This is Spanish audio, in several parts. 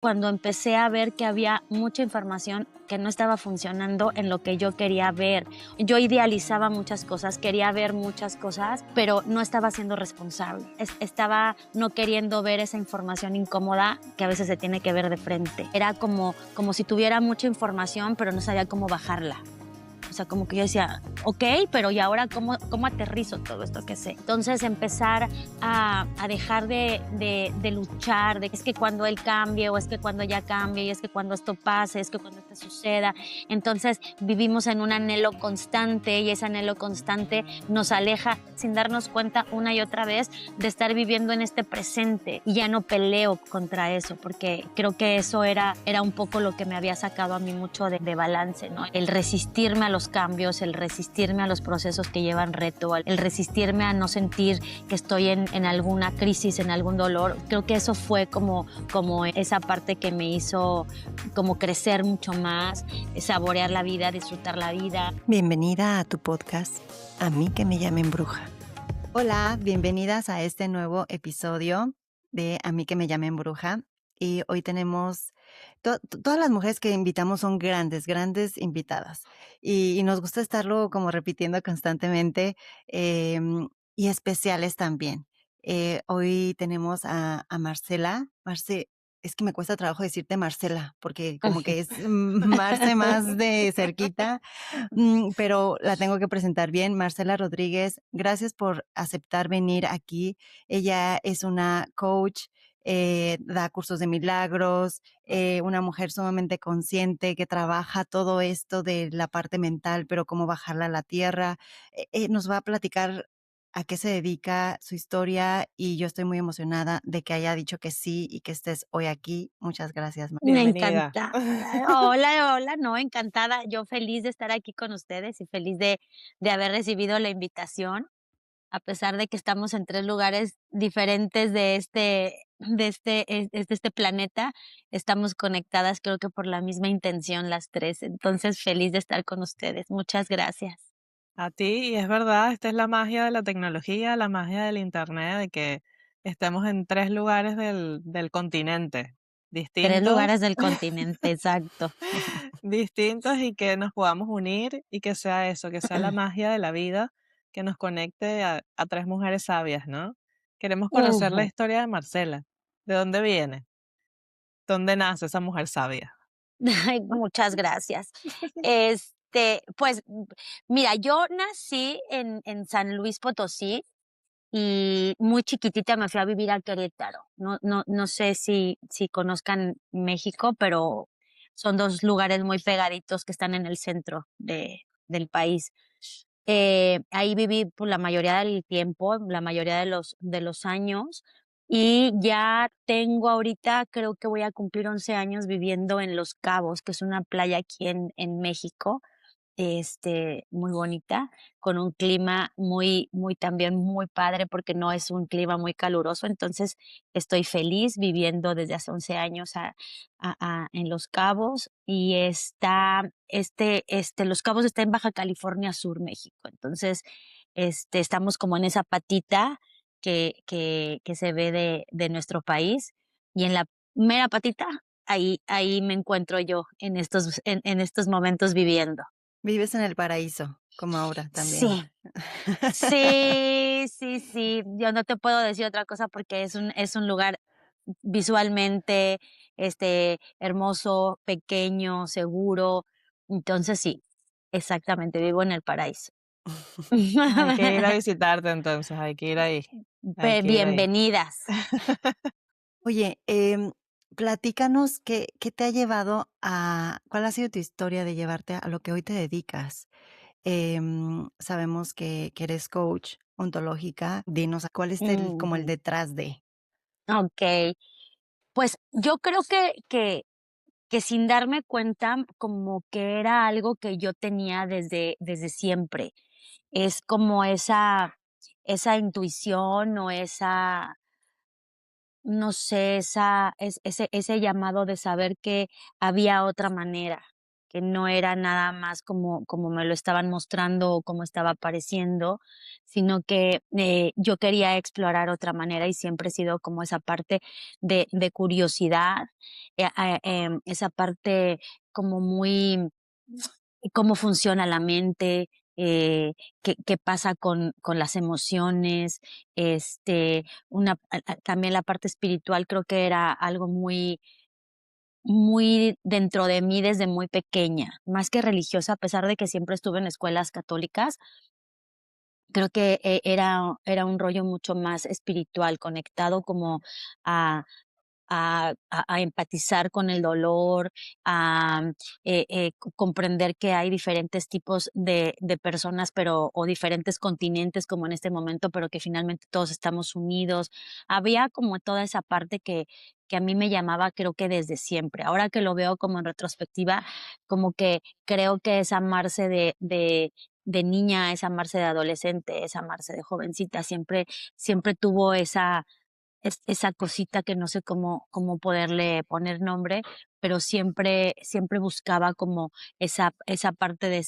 Cuando empecé a ver que había mucha información que no estaba funcionando en lo que yo quería ver. Yo idealizaba muchas cosas, quería ver muchas cosas, pero no estaba siendo responsable. Estaba no queriendo ver esa información incómoda que a veces se tiene que ver de frente. Era como si tuviera mucha información, pero no sabía cómo bajarla. O sea, como que yo decía, ok, pero ¿y ahora cómo aterrizo todo esto que sé? Entonces empezar a dejar de luchar, de que es que cuando él cambie, o es que cuando ya cambie, y es que cuando esto pase, es que cuando esto suceda. Entonces vivimos en un anhelo constante, y ese anhelo constante nos aleja sin darnos cuenta una y otra vez de estar viviendo en este presente. Y ya no peleo contra eso, porque creo que eso era un poco lo que me había sacado a mí mucho de balance, ¿no? El resistirme a los cambios, el resistirme a los procesos que llevan reto, el resistirme a no sentir que estoy en alguna crisis, en algún dolor. Creo que eso fue como esa parte que me hizo como crecer mucho más, saborear la vida, disfrutar la vida. Bienvenida a tu podcast, A mí que me llamen bruja. Hola, bienvenidas a este nuevo episodio de A mí que me llamen bruja. Y hoy tenemos, todas las mujeres que invitamos son grandes invitadas. Y nos gusta estarlo como repitiendo constantemente y especiales también. Hoy tenemos a Marcela. Es que me cuesta trabajo decirte Marcela, porque como que es Marce más de cerquita, pero la tengo que presentar bien. Marcela Rodríguez, gracias por aceptar venir aquí. Ella es una coach, da cursos de milagros, una mujer sumamente consciente que trabaja todo esto de la parte mental, pero cómo bajarla a la tierra. Nos va a platicar a qué se dedica, su historia, y yo estoy muy emocionada de que haya dicho que sí y que estés hoy aquí. Muchas gracias, Me Bienvenida. encanta. Hola, hola, no, encantada. Yo feliz de estar aquí con ustedes y feliz de haber recibido la invitación, a pesar de que estamos en 3 lugares diferentes de este planeta, estamos conectadas, creo que por la misma intención las 3. Entonces, feliz de estar con ustedes. Muchas gracias. A ti, y es verdad, esta es la magia de la tecnología, la magia del internet, de que estemos en 3 lugares del continente 3 lugares distintos, del continente, exacto. distintos y que nos podamos unir y que sea eso, que sea la magia de la vida que nos conecte a 3 mujeres sabias, ¿no? Queremos conocer la Ujú. historia de Marcela. ¿De dónde viene? ¿Dónde nace esa mujer sabia? Ay, muchas gracias. Pues, mira, yo nací en San Luis Potosí y muy chiquitita me fui a vivir a Querétaro. No sé si conozcan México, pero son 2 lugares muy pegaditos que están en el centro del país. Ahí viví, pues, la mayoría del tiempo, la mayoría de los años, y ya tengo ahorita, creo que voy a cumplir 11 años viviendo en Los Cabos, que es una playa aquí en México, muy bonita, con un clima muy también muy padre, porque no es un clima muy caluroso. Entonces, estoy feliz viviendo desde hace 11 años en Los Cabos, y Los Cabos está en Baja California Sur, México. Entonces, estamos como en esa patita que se ve de nuestro país, y en la mera patita, ahí me encuentro yo en estos momentos viviendo. Vives en el paraíso, como ahora también. Sí, sí, sí, sí. Yo no te puedo decir otra cosa porque es un lugar visualmente, hermoso, pequeño, seguro. Entonces sí, exactamente, vivo en el paraíso. Hay que ir a visitarte entonces, hay que ir ahí, hay que ir ahí. Bienvenidas. Oye, platícanos qué te ha llevado cuál ha sido tu historia de llevarte a lo que hoy te dedicas. Sabemos que eres coach ontológica. Dinos, ¿cuál es como el Ujú. detrás de? Okey. Pues, yo creo que sin darme cuenta, como que era algo que yo tenía desde siempre. Es como esa intuición, o esa, no sé, ese llamado de saber que había otra manera. que no era nada más como me lo estaban mostrando o como estaba pareciendo, sino que yo quería explorar otra manera y siempre he sido como esa parte de curiosidad, esa parte como muy cómo funciona la mente, qué pasa con las emociones, también la parte espiritual creo que era algo muy dentro de mí desde muy pequeña, más que religiosa, a pesar de que siempre estuve en escuelas católicas, creo que era un rollo mucho más espiritual, conectado como a a empatizar con el dolor, a comprender que hay diferentes tipos de personas, pero o diferentes continentes como en este momento, pero que finalmente todos estamos unidos. Había como toda esa parte que a mí me llamaba, creo que desde siempre. Ahora que lo veo como en retrospectiva, como que creo que es amarse de niña, es amarse de adolescente, es amarse de jovencita, siempre tuvo esa cosita que no sé cómo poderle poner nombre, pero siempre buscaba como esa parte de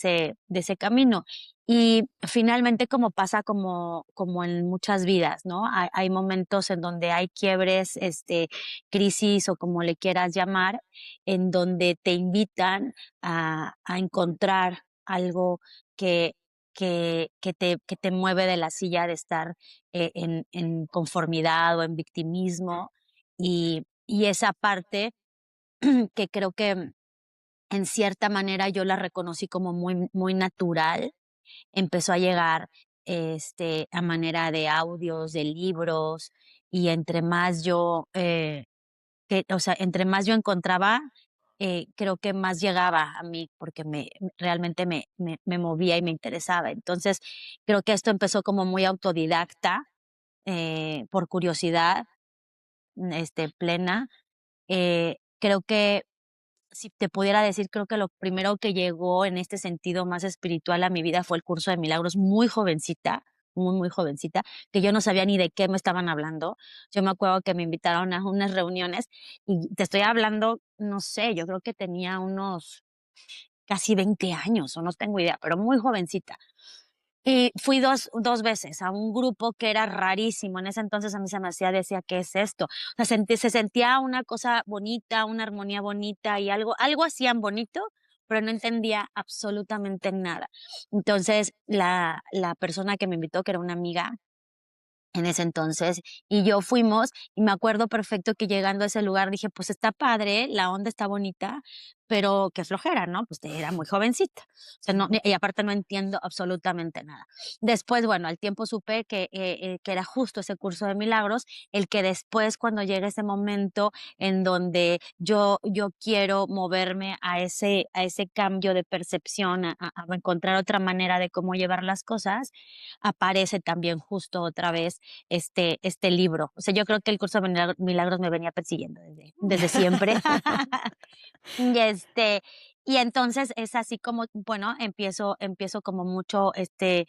ese camino. Y finalmente, como pasa como en muchas vidas, ¿no? Hay momentos en donde hay quiebres, crisis o como le quieras llamar, en donde te invitan a encontrar algo que que te mueve de la silla de estar en conformidad o en victimismo y esa parte que creo que en cierta manera yo la reconocí como muy natural, empezó a llegar a manera de audios, de libros y entre más o sea, entre más yo encontraba, creo que más llegaba a mí porque realmente me movía y me interesaba. Entonces, creo que esto empezó como muy autodidacta, por curiosidad, plena. Creo que si te pudiera decir, creo que lo primero que llegó en este sentido más espiritual a mi vida fue el curso de milagros muy jovencita, muy jovencita, que yo no sabía ni de qué me estaban hablando. Yo me acuerdo que me invitaron a unas reuniones y te estoy hablando, no sé, yo creo que tenía unos casi 20 años o no tengo idea, pero muy jovencita. Y fui dos veces a un grupo que era rarísimo. En ese entonces a mí se me hacía, decía, ¿qué es esto? O sea, se sentía una cosa bonita, una armonía bonita y algo hacían bonito, pero no entendía absolutamente nada. Entonces, la persona que me invitó, que era una amiga, en ese entonces, y yo fuimos, y me acuerdo perfecto que llegando a ese lugar dije, pues está padre, la onda está bonita, pero qué flojera, ¿no? Pues era muy jovencita. O sea, no, y aparte no entiendo absolutamente nada. Después, bueno, al tiempo supe que era justo ese curso de milagros, el que después, cuando llegue ese momento en donde yo quiero moverme a ese cambio de percepción, a encontrar otra manera de cómo llevar las cosas, aparece también justo otra vez este libro. O sea, yo creo que el curso de milagros me venía persiguiendo desde siempre. Y y entonces es así como, bueno, empiezo como mucho este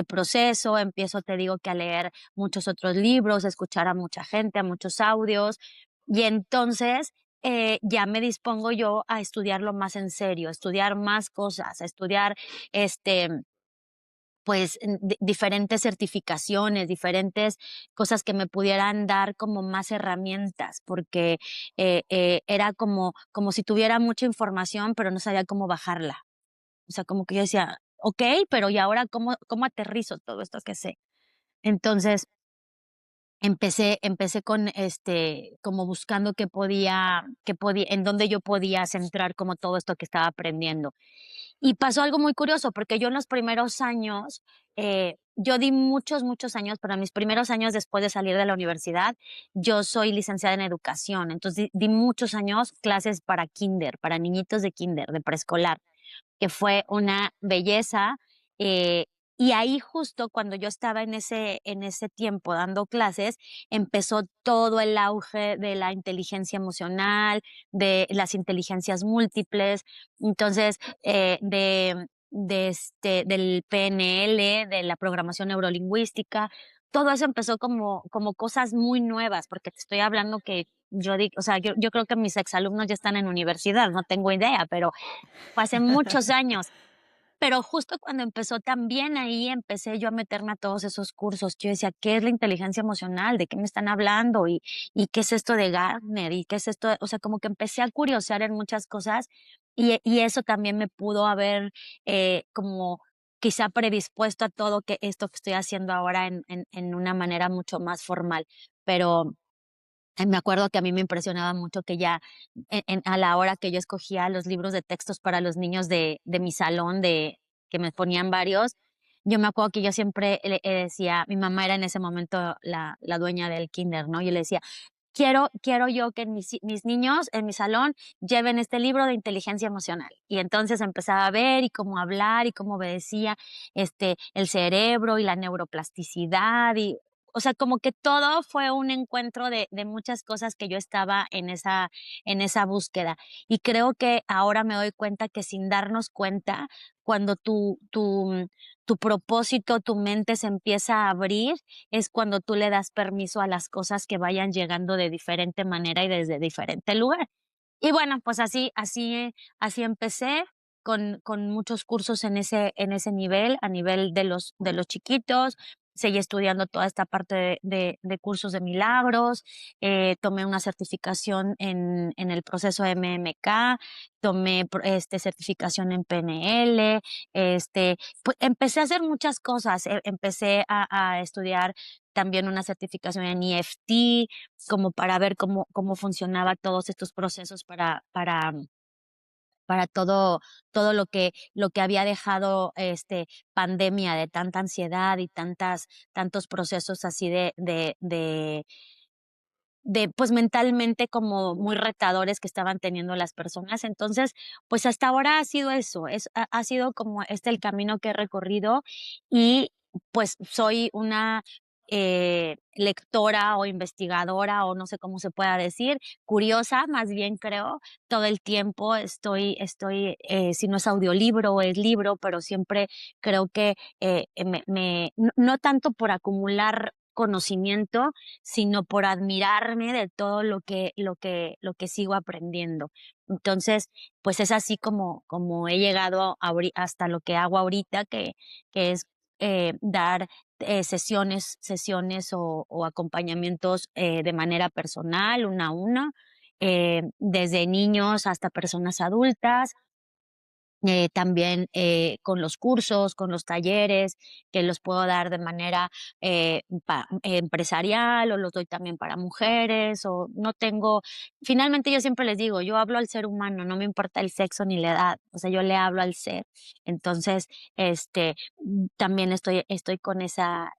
proceso, empiezo, te digo, que a leer muchos otros libros, a escuchar a mucha gente, a muchos audios, y entonces ya me dispongo yo a estudiarlo más en serio, a estudiar más cosas, a estudiar pues, diferentes certificaciones, diferentes cosas que me pudieran dar como más herramientas, porque, era como si tuviera mucha información, pero no sabía cómo bajarla. O sea, como que yo decía: "Okey, pero ¿y ahora cómo aterrizo todo esto que sé?". Entonces, empecé con, como buscando qué podía en dónde yo podía centrar como todo esto que estaba aprendiendo. Y pasó algo muy curioso, porque yo en los primeros años, yo di muchos años, pero en mis primeros años después de salir de la universidad, yo soy licenciada en educación, entonces di muchos años clases para kinder, para niñitos de kinder, de preescolar, que fue una belleza. eh, y ahí justo cuando yo estaba en ese tiempo dando clases, empezó todo el auge de la inteligencia emocional, de las inteligencias múltiples. Entonces, del PNL, de la programación neurolingüística. todo eso empezó como cosas muy nuevas, porque te estoy hablando que o sea, yo creo que mis exalumnos ya están en universidad, no tengo idea, pero fue hace muchos años. Pero justo cuando empezó también ahí empecé yo a meterme a todos esos cursos. Yo decía, ¿qué es la inteligencia emocional? ¿De qué me están hablando? ¿Y qué es esto de Gardner? ¿Y qué es esto? O sea, como que empecé a curiosear en muchas cosas y eso también me pudo haber como quizá predispuesto a todo que esto que estoy haciendo ahora en una manera mucho más formal. Pero me acuerdo que a mí me impresionaba mucho que ya a la hora que yo escogía los libros de textos para los niños de mi salón, que me ponían varios, yo me acuerdo que yo siempre le decía, mi mamá era en ese momento la dueña del kinder, ¿no? Yo le decía, quiero yo que mis niños en mi salón lleven este libro de inteligencia emocional. Y entonces empezaba a ver y cómo hablar y cómo obedecía el cerebro y la neuroplasticidad o sea, como que todo fue un encuentro de muchas cosas que yo estaba en esa búsqueda. Y creo que ahora me doy cuenta que sin darnos cuenta, cuando tu propósito, tu mente se empieza a abrir, es cuando tú le das permiso a las cosas que vayan llegando de diferente manera y desde diferente lugar. Y bueno, pues así empecé con muchos cursos en ese nivel, a nivel de los chiquitos. Seguí estudiando toda esta parte de cursos de milagros, tomé una certificación en el proceso MMK, tomé certificación en PNL, pues empecé a hacer muchas cosas, empecé a estudiar también una certificación en EFT, como para ver cómo funcionaba todos estos procesos para todo lo que había dejado, pandemia de tanta ansiedad y tantos procesos así pues, mentalmente como muy retadores que estaban teniendo las personas. Entonces, pues, hasta ahora ha sido eso, ha sido como el camino que he recorrido y, pues, soy una, lectora o investigadora, o no sé cómo se pueda decir, curiosa, más bien creo, todo el tiempo si no es audiolibro, es libro, pero siempre creo que, no tanto por acumular conocimiento, sino por admirarme de todo lo que sigo aprendiendo. Entonces, pues es así como he llegado hasta lo que hago ahorita, que es dar sesiones o acompañamientos de manera personal, una a una, desde niños hasta personas adultas, también con los cursos, con los talleres, que los puedo dar de manera empresarial o los doy también para mujeres o no tengo, finalmente yo siempre les digo, yo hablo al ser humano, no me importa el sexo ni la edad, o sea, yo le hablo al ser. Entonces, también estoy con esa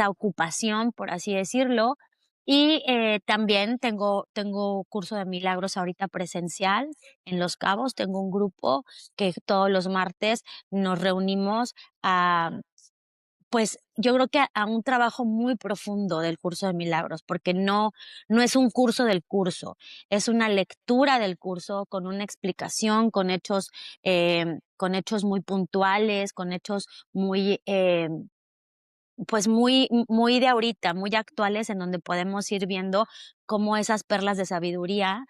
ocupación, por así decirlo. Y también tengo curso de milagros ahorita presencial en Los Cabos. Tengo un grupo que todos los martes nos reunimos pues yo creo que a un trabajo muy profundo del curso de milagros, porque no es un curso del curso, es una lectura del curso con una explicación, con hechos muy puntuales, con hechos pues muy de ahorita, muy actuales, en donde podemos ir viendo cómo esas perlas de sabiduría,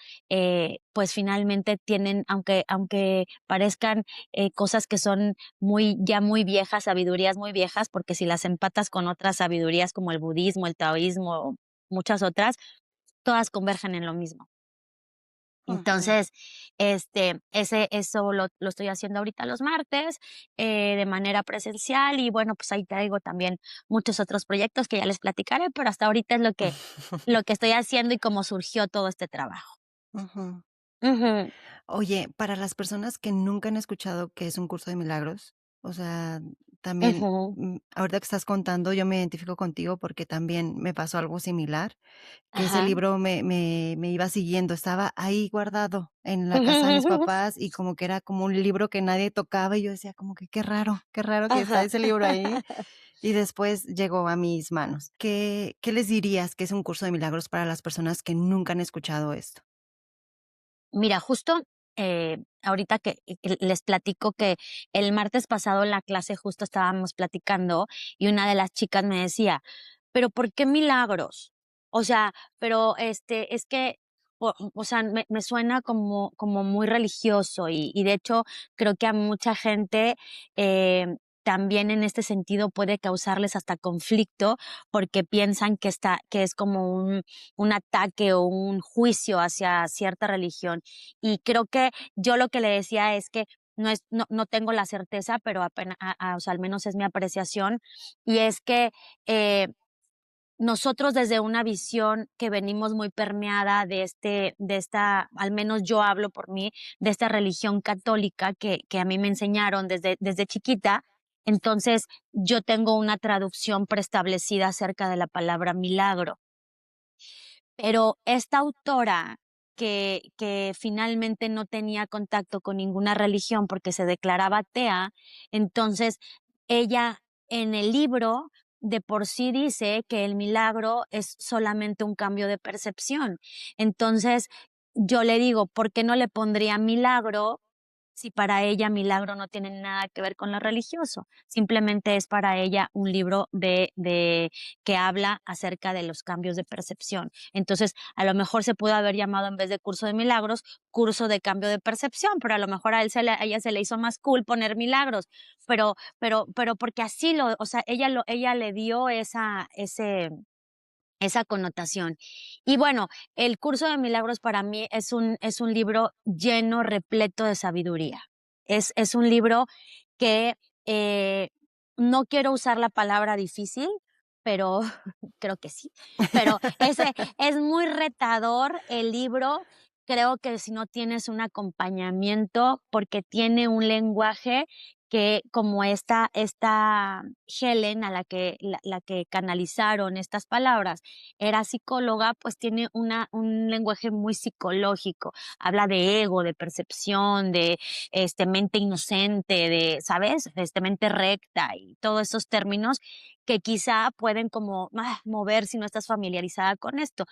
pues finalmente tienen, aunque parezcan cosas que son ya muy viejas, sabidurías muy viejas, porque si las empatas con otras sabidurías como el budismo, el taoísmo, muchas otras, todas convergen en lo mismo. Ujú. Entonces, eso lo estoy haciendo ahorita los martes, de manera presencial y bueno, pues ahí traigo también muchos otros proyectos que ya les platicaré, pero hasta ahorita es lo que estoy haciendo y cómo surgió todo este trabajo. Ujú. Ujú, Oye, para las personas que nunca han escuchado qué es un curso de milagros, o sea, también, ujú, ahorita que estás contando, yo me identifico contigo porque también me pasó algo similar, que ese ajá. libro me iba siguiendo, estaba ahí guardado en la casa de mis papás y como que era como un libro que nadie tocaba y yo decía como que qué raro que está Ajá. ese libro ahí y después llegó a mis manos. ¿Qué les dirías que es un curso de milagros para las personas que nunca han escuchado esto? Mira, justo ahorita que les platico que el martes pasado en la clase justo estábamos platicando y una de las chicas me decía, pero ¿por qué milagros? O sea, pero es que, o sea, me suena como muy religioso y de hecho creo que a mucha gente también en este sentido puede causarles hasta conflicto porque piensan que es como un ataque o un juicio hacia cierta religión. Y creo que yo lo que le decía es que no tengo la certeza, pero apenas, o sea, al menos es mi apreciación, y es que eh, nosotros desde una visión que venimos muy permeada de esta, al menos yo hablo por mí, de esta religión católica que a mí me enseñaron desde chiquita, entonces yo tengo una traducción preestablecida acerca de la palabra milagro. Pero esta autora que finalmente no tenía contacto con ninguna religión porque se declaraba atea, entonces ella en el libro de por sí dice que el milagro es solamente un cambio de percepción. Entonces yo le digo, ¿por qué no le pondría milagro si para ella milagro no tiene nada que ver con lo religioso? Simplemente es para ella un libro de que habla acerca de los cambios de percepción. Entonces, a lo mejor se pudo haber llamado en vez de curso de milagros, curso de cambio de percepción, pero a lo mejor a ella se le hizo más cool poner milagros, pero porque así o sea, ella le dio esa connotación. Y bueno, el curso de milagros para mí es un libro lleno, repleto de sabiduría. Es un libro que eh, no quiero usar la palabra difícil, pero creo que sí. Pero es muy retador el libro. Creo que si no tienes un acompañamiento, porque tiene un lenguaje que como esta Helen a la que canalizaron estas palabras era psicóloga, pues tiene un lenguaje muy psicológico. Habla de ego, de percepción, de mente inocente, de, ¿sabes? Mente recta y todos esos términos que quizá pueden como mover si no estás familiarizada con esto.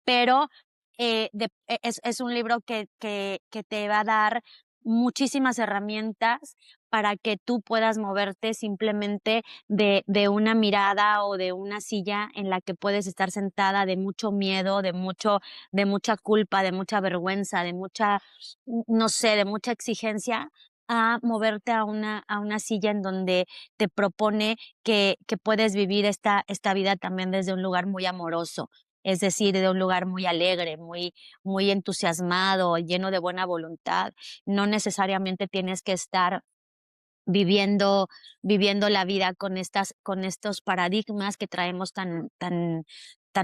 Pero es un libro que te va a dar muchísimas herramientas para que tú puedas moverte simplemente de una mirada o de una silla en la que puedes estar sentada de mucho miedo, de mucha culpa, de mucha vergüenza, de mucha, no sé, de mucha exigencia, a moverte a una silla en donde te propone que puedes vivir esta vida también desde un lugar muy amoroso, es decir, de un lugar muy alegre, muy entusiasmado, lleno de buena voluntad. No necesariamente tienes que estar viviendo, viviendo la vida con estos paradigmas que traemos tan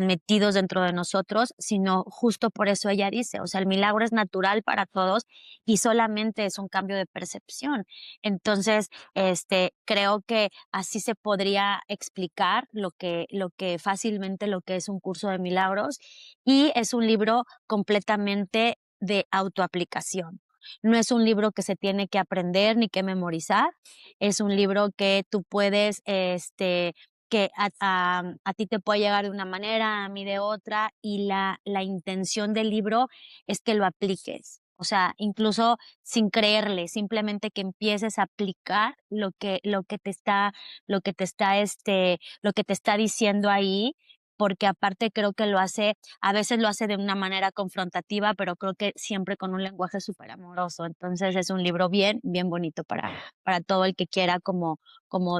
metidos dentro de nosotros, sino justo por eso ella dice, o sea, el milagro es natural para todos y solamente es un cambio de percepción. Entonces, creo que así se podría explicar lo que fácilmente lo que es un curso de milagros, y es un libro completamente de autoaplicación. No es un libro que se tiene que aprender ni que memorizar, es un libro que tú puedes, que a ti te puede llegar de una manera, a mí de otra, y la intención del libro es que lo apliques. O sea, incluso sin creerle, simplemente que empieces a aplicar lo que te está diciendo ahí, porque aparte creo que a veces lo hace de una manera confrontativa, pero creo que siempre con un lenguaje súper amoroso. Entonces es un libro bien bonito para todo el que quiera como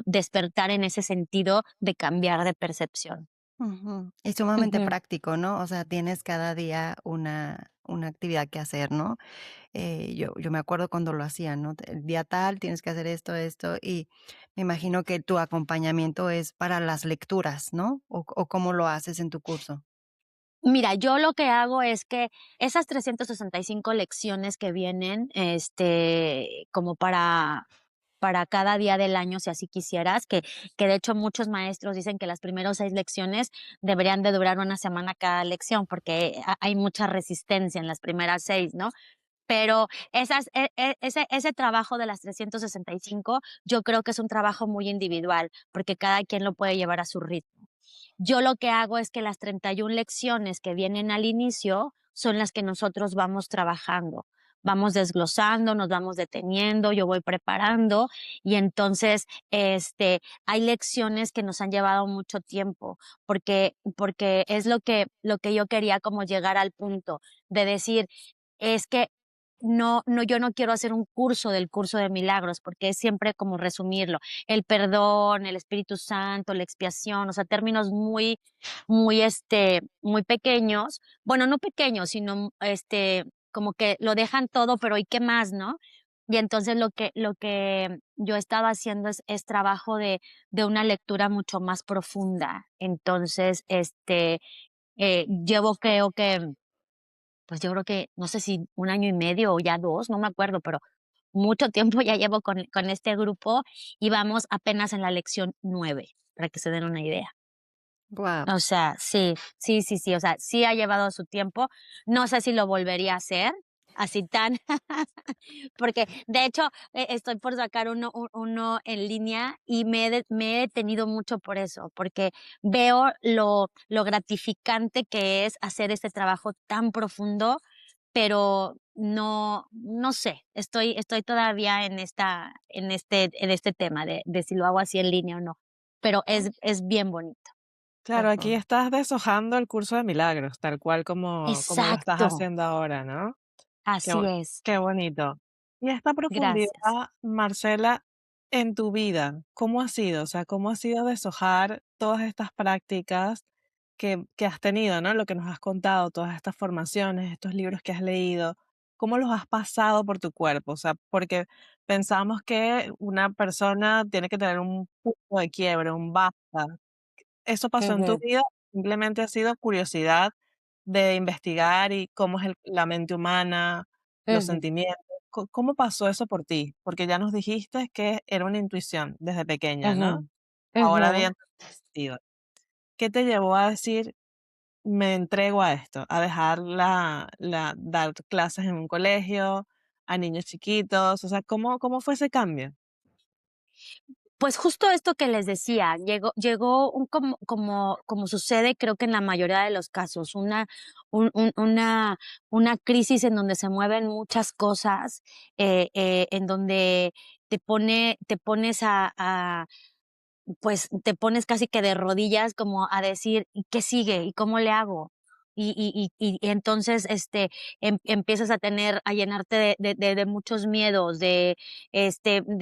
despertar en ese sentido de cambiar de percepción. Ujú. Y sumamente Ujú. práctico, ¿no? O sea, tienes cada día una actividad que hacer, ¿no? Yo me acuerdo cuando lo hacía, ¿no? El día tal tienes que hacer esto, esto, y me imagino que tu acompañamiento es para las lecturas, ¿no? O ¿cómo lo haces en tu curso? Mira, yo lo que hago es que esas 365 lecciones que vienen, como para cada día del año, si así quisieras, que de hecho muchos maestros dicen que las primeras 6 lecciones deberían de durar una semana cada lección, porque hay mucha resistencia en las primeras 6, ¿no? Pero ese trabajo de las 365, yo creo que es un trabajo muy individual, porque cada quien lo puede llevar a su ritmo. Yo lo que hago es que las 31 lecciones que vienen al inicio son las que nosotros vamos trabajando, vamos desglosando, nos vamos deteniendo, yo voy preparando y entonces, hay lecciones que nos han llevado mucho tiempo, porque es lo que yo quería como llegar al punto de decir, es que yo no quiero hacer un curso del curso de milagros, porque es siempre como resumirlo, el perdón, el Espíritu Santo, la expiación, o sea, términos muy pequeños, bueno, no pequeños, sino, como que lo dejan todo, pero ¿y qué más, no? Y entonces lo que yo estaba haciendo es trabajo de una lectura mucho más profunda. Entonces, llevo creo que, pues, yo creo que, no sé si 1 año y medio o ya 2, no me acuerdo, pero mucho tiempo ya llevo con este grupo y vamos apenas en la lección 9, para que se den una idea. Wow. O sea, sí, sí, sí, sí, o sea, sí ha llevado su tiempo. No sé si lo volvería a hacer así tan porque de hecho, estoy por sacar uno en línea y me he detenido mucho por eso, porque veo lo gratificante que es hacer este trabajo tan profundo, pero no sé, estoy todavía en este tema de si lo hago así en línea o no, pero es bien bonito. Claro, aquí estás deshojando el curso de milagros, tal cual como lo estás Exacto, haciendo ahora, ¿no? Qué, así bo- es. qué bonito. Y esta profundidad, Gracias. Marcela, en tu vida, ¿cómo ha sido? O sea, ¿cómo ha sido deshojar todas estas prácticas que has tenido, ¿no? Lo que nos has contado, todas estas formaciones, estos libros que has leído, ¿cómo los has pasado por tu cuerpo? O sea, porque pensamos que una persona tiene que tener un punto de quiebre, un basta. ¿Eso pasó en tu Ujú, vida? ¿Simplemente ha sido curiosidad de investigar y cómo es la mente humana, los ujú, sentimientos? ¿Cómo pasó eso por ti? Porque ya nos dijiste que era una intuición desde pequeña, ujú, ¿no? ujú. Ahora bien, sentido. ¿Qué te llevó a decir, me entrego a esto, a dejar dar clases en un colegio, a niños chiquitos? O sea, ¿cómo fue ese cambio? Pues justo esto que les decía, llegó un como sucede, creo que en la mayoría de los casos, una crisis en donde se mueven muchas cosas, en donde te pones pues, te pones casi que de rodillas como a decir: "¿Y qué sigue? ¿Y cómo le hago?". Y entonces, empiezas a llenarte de muchos miedos, de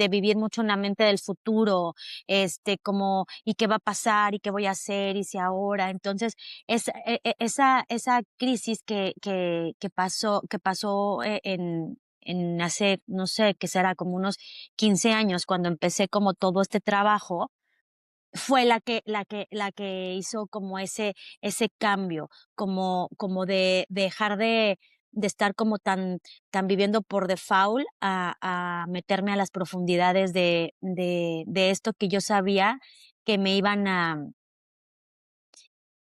vivir mucho en la mente del futuro, como, ¿y qué va a pasar? ¿Y qué voy a hacer? ¿Y si ahora? Entonces, esa crisis que pasó en hace, no sé, ¿qué será? Como unos 15 años, cuando empecé como todo este trabajo, fue la que hizo como ese cambio, como de dejar de estar como tan viviendo por default a meterme a las profundidades de esto que yo sabía que me iban a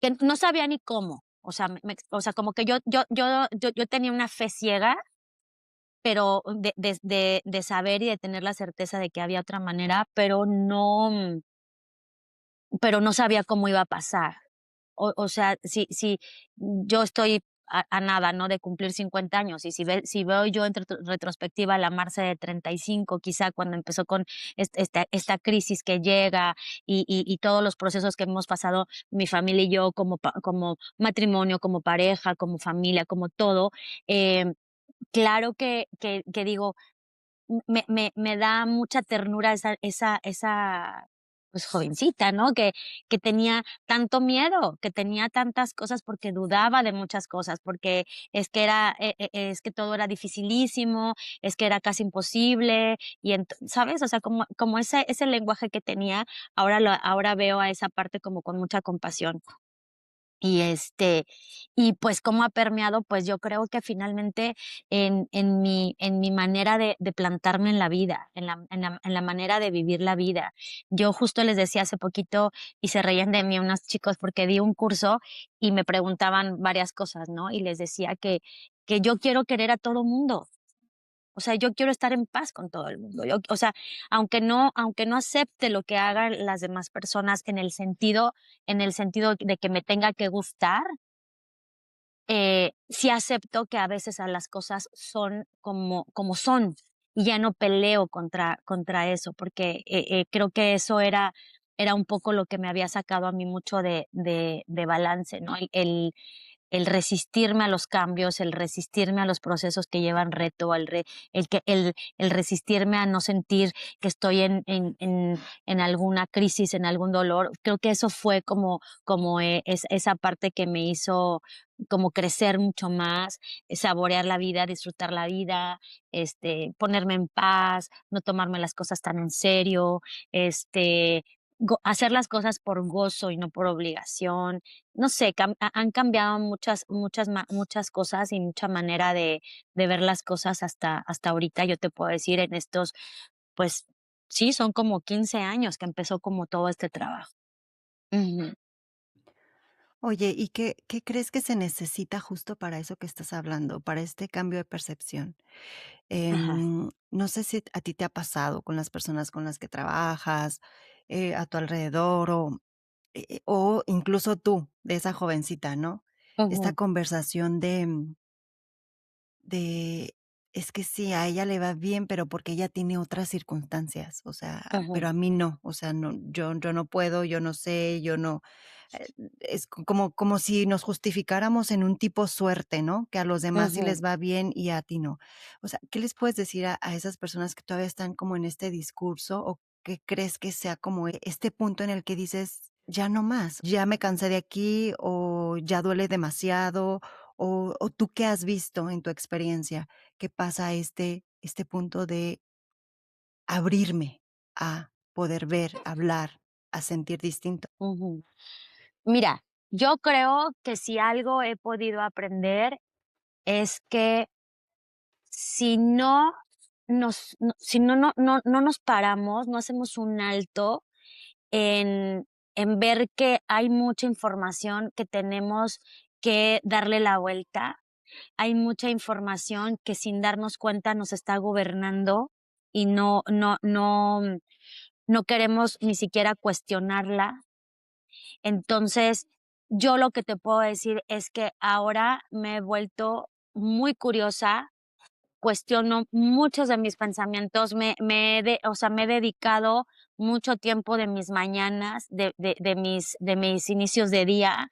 que no sabía ni cómo. O sea, o sea, como que yo tenía una fe ciega, pero de saber y de tener la certeza de que había otra manera, pero no sabía cómo iba a pasar. O sea, si yo estoy a nada, ¿no?, de cumplir 50 años, y si veo yo en retrospectiva a la Marce de 35, quizá cuando empezó con esta crisis que llega y todos los procesos que hemos pasado mi familia y yo como matrimonio, como pareja, como familia, como todo, claro que digo, me da mucha ternura esa, pues, jovencita, ¿no? Que tenía tanto miedo, que tenía tantas cosas, porque dudaba de muchas cosas, porque es que todo era dificilísimo, es que era casi imposible, ¿sabes? O sea, como ese lenguaje que tenía, ahora veo a esa parte como con mucha compasión. Y pues, ¿cómo ha permeado? Pues, yo creo que finalmente en mi manera de plantarme en la vida, en la manera de vivir la vida. Yo justo les decía hace poquito, y se reían de mí unos chicos, porque di un curso y me preguntaban varias cosas, ¿no? Y les decía que yo quiero querer a todo mundo. O sea, yo quiero estar en paz con todo el mundo. O sea, aunque no acepte lo que hagan las demás personas en el sentido de que me tenga que gustar, sí acepto que a veces a las cosas son como son y ya no peleo contra eso, porque creo que eso era un poco lo que me había sacado a mí mucho de balance, ¿no? El resistirme a los cambios, el resistirme a los procesos que llevan reto, el resistirme a no sentir que estoy en alguna crisis, en algún dolor. Creo que eso fue esa parte que me hizo como crecer mucho más, saborear la vida, disfrutar la vida, ponerme en paz, no tomarme las cosas tan en serio, hacer las cosas por gozo y no por obligación. No sé, han cambiado muchas cosas y mucha manera de ver las cosas hasta ahorita. Yo te puedo decir en estos, pues sí, son como 15 años que empezó como todo este trabajo. Ujú. Oye, ¿y qué crees que se necesita justo para eso que estás hablando, para este cambio de percepción? Ajá. No sé si a ti te ha pasado con las personas con las que trabajas, a tu alrededor o incluso tú, de esa jovencita, ¿no? Esta Ujú, conversación de, es que sí, a ella le va bien, pero porque ella tiene otras circunstancias, o sea, ujú, pero a mí no, o sea, no, yo no puedo, yo no sé, yo no, eh, es como si nos justificáramos en un tipo suerte, ¿no? Que a los demás sí ujú, les va bien y a ti no. O sea, ¿qué les puedes decir a esas personas que todavía están como en este discurso o que crees que sea como este punto en el que dices, ya no más, ya me cansé de aquí o ya duele demasiado o tú qué has visto en tu experiencia que pasa a este punto de abrirme a poder ver, hablar, a sentir distinto? ujú. Mira, yo creo que si algo he podido aprender es que si no si no nos paramos, no hacemos un alto en ver que hay mucha información que tenemos que darle la vuelta. Hay mucha información que sin darnos cuenta nos está gobernando y no queremos ni siquiera cuestionarla. Entonces, yo lo que te puedo decir es que ahora me he vuelto muy curiosa, cuestiono muchos de mis pensamientos, o sea, me he dedicado mucho tiempo de mis mañanas, de mis inicios de día,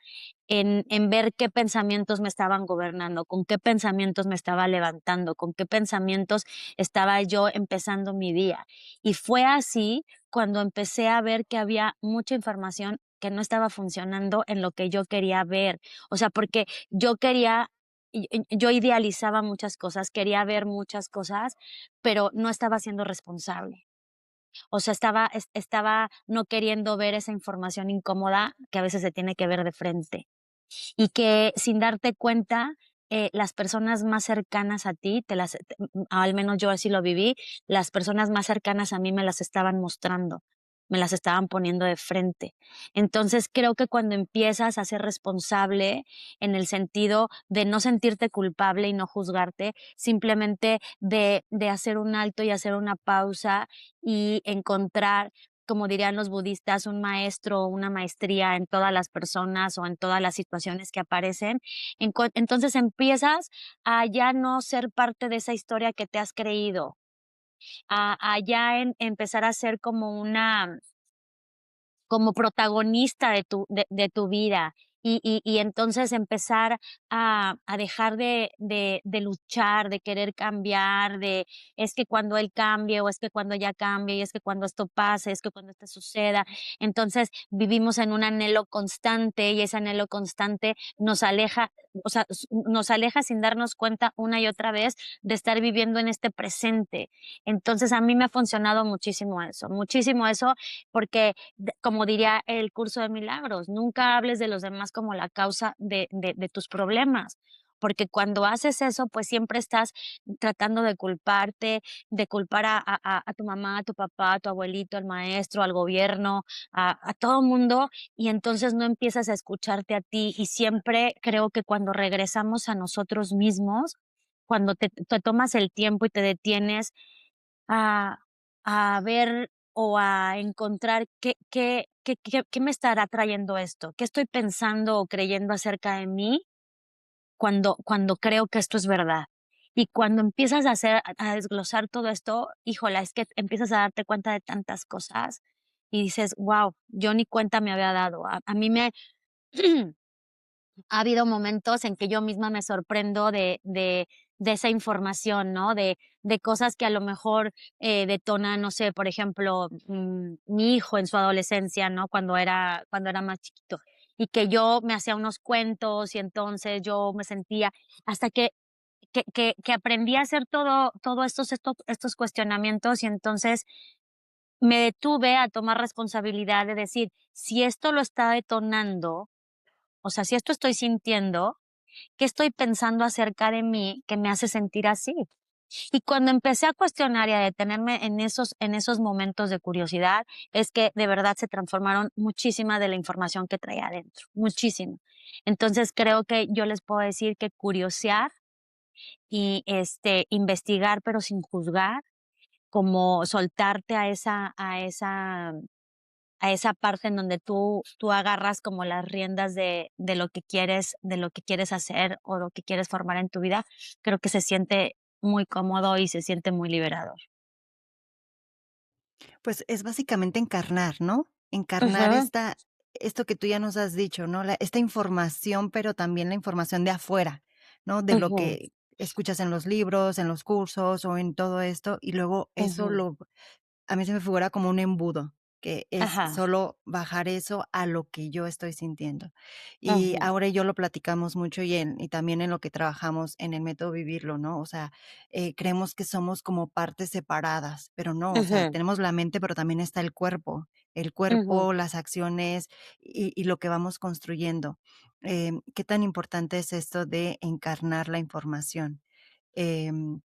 en ver qué pensamientos me estaban gobernando, con qué pensamientos me estaba levantando, con qué pensamientos estaba yo empezando mi día. Y fue así cuando empecé a ver que había mucha información que no estaba funcionando en lo que yo quería ver. O sea, porque yo quería yo idealizaba muchas cosas, quería ver muchas cosas, pero no estaba siendo responsable. O sea, estaba no queriendo ver esa información incómoda que a veces se tiene que ver de frente. Y que sin darte cuenta, las personas más cercanas a ti, al menos yo así lo viví, las personas más cercanas a mí me las estaban mostrando, me las estaban poniendo de frente. Entonces, creo que cuando empiezas a ser responsable en el sentido de no sentirte culpable y no juzgarte, simplemente de hacer un alto y hacer una pausa y encontrar, como dirían los budistas, un maestro o una maestría en todas las personas o en todas las situaciones que aparecen. Entonces empiezas a ya no ser parte de esa historia que te has creído, a ya empezar a ser como protagonista de tu vida. Y entonces empezar a dejar de luchar, de querer cambiar, es que cuando él cambie, o es que cuando ella cambie, y es que cuando esto pase, es que cuando esto suceda. Entonces vivimos en un anhelo constante y ese anhelo constante nos aleja, o sea, nos aleja sin darnos cuenta una y otra vez de estar viviendo en este presente. Entonces a mí me ha funcionado muchísimo eso, porque como diría el curso de milagros, nunca hables de los demás como la causa de tus problemas, porque cuando haces eso, pues siempre estás tratando de culparte, de culpar a tu mamá, a tu papá, a tu abuelito, al maestro, al gobierno, a todo mundo, y entonces no empiezas a escucharte a ti. Y siempre creo que cuando regresamos a nosotros mismos, cuando te tomas el tiempo y te detienes a ver o a encontrar qué me estará trayendo esto, qué estoy pensando o creyendo acerca de mí, cuando creo que esto es verdad. Y cuando empiezas a desglosar todo esto, híjola, es que empiezas a darte cuenta de tantas cosas y dices, wow, yo ni cuenta me había dado. A mí me ha habido momentos en que yo misma me sorprendo de esa información, ¿no? De cosas que a lo mejor detonan, no sé, por ejemplo, mi hijo en su adolescencia, ¿no? Cuando era más chiquito. Y que yo me hacía unos cuentos y entonces yo me sentía, hasta que aprendí a hacer todo estos cuestionamientos y entonces me detuve a tomar responsabilidad de decir, si esto lo está detonando, o sea, si esto estoy sintiendo, ¿qué estoy pensando acerca de mí que me hace sentir así? Y cuando empecé a cuestionar y a detenerme en esos momentos de curiosidad, es que de verdad se transformaron muchísima de la información que traía adentro, muchísimo. Entonces creo que yo les puedo decir que curiosear y investigar, pero sin juzgar, como soltarte a esa parte en donde tú agarras como las riendas de lo que quieres hacer o lo que quieres formar en tu vida, creo que se siente muy cómodo y se siente muy liberador. Pues es básicamente encarnar, ¿no? Encarnar Ujú, esto que tú ya nos has dicho, ¿no? Esta información, pero también la información de afuera, ¿no? De lo ujú, que escuchas en los libros, en los cursos o en todo esto, y luego eso ujú. a mí se me figura como un embudo, que es Ajá, solo bajar eso a lo que yo estoy sintiendo. Y ujú, ahora y yo lo platicamos mucho y también en lo que trabajamos en el método Vivirlo, ¿no? O sea, creemos que somos como partes separadas, pero no, o sea, ujú, tenemos la mente, pero también está el ujú, cuerpo, las acciones y lo que vamos construyendo. ¿Qué tan importante es esto de encarnar la información? Em,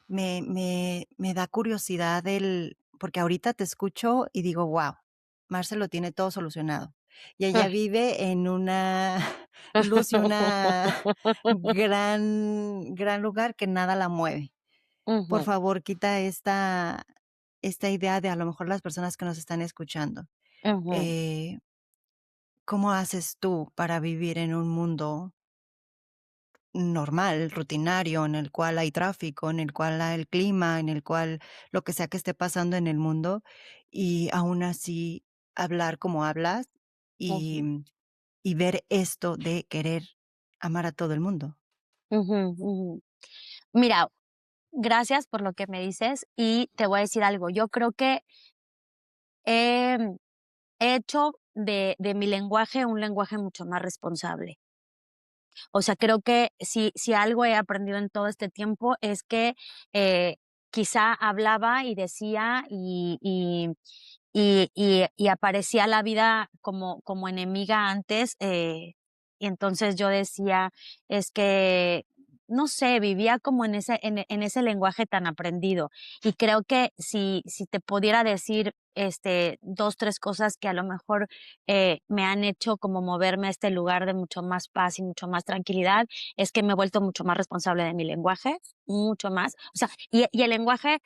me da curiosidad porque ahorita te escucho y digo: "Guau, Marce lo tiene todo solucionado". Y ella vive en una luz y una gran lugar que nada la mueve. Por ujú, favor, quita esta idea de a lo mejor las personas que nos están escuchando. ujú. Eh, ¿Cómo haces tú para vivir en un mundo normal, rutinario, en el cual hay tráfico, en el cual hay el clima, en el cual lo que sea que esté pasando en el mundo, y aún así hablar como hablas y, Ujú, y ver esto de querer amar a todo el mundo? ujú, ujú. Mira, gracias por lo que me dices y te voy a decir algo. Yo creo que he hecho de mi lenguaje un lenguaje mucho más responsable. O sea, creo que si algo he aprendido en todo este tiempo es que, eh, quizá hablaba y decía y aparecía la vida como enemiga antes, y entonces yo decía, es que, no sé, vivía como en ese lenguaje tan aprendido. Y creo que si te pudiera decir, 2, 3 cosas que a lo mejor, me han hecho como moverme a este lugar de mucho más paz y mucho más tranquilidad, es que me he vuelto mucho más responsable de mi lenguaje, mucho más. O sea, y el lenguaje,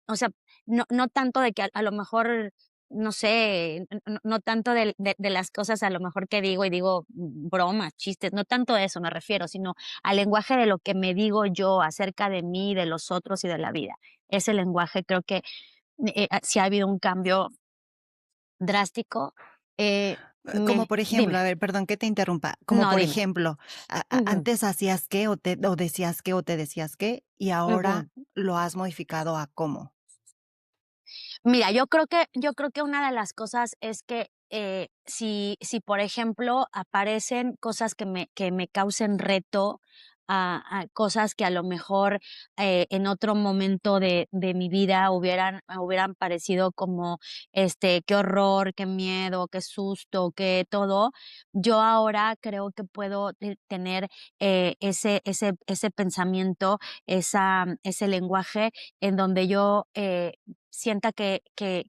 o sea, no tanto de que a lo mejor, no sé, no tanto de las cosas a lo mejor que digo y digo bromas, chistes, no tanto de eso me refiero, sino al lenguaje de lo que me digo yo acerca de mí, de los otros y de la vida. Ese lenguaje creo que, sí ha habido un cambio drástico. Como Me por ejemplo, dime. a ver, perdón que te interrumpa, como No, por dime. ejemplo, Ujú, antes hacías qué o decías qué o te decías qué y ahora ujú. lo has modificado a cómo. Mira, yo creo que una de las cosas es que, si, por ejemplo, aparecen cosas que me causen reto, a cosas que a lo mejor, en otro momento de mi vida hubieran parecido como, qué horror, qué miedo, qué susto, qué todo, yo ahora creo que puedo tener, ese pensamiento, ese lenguaje en donde yo, sienta que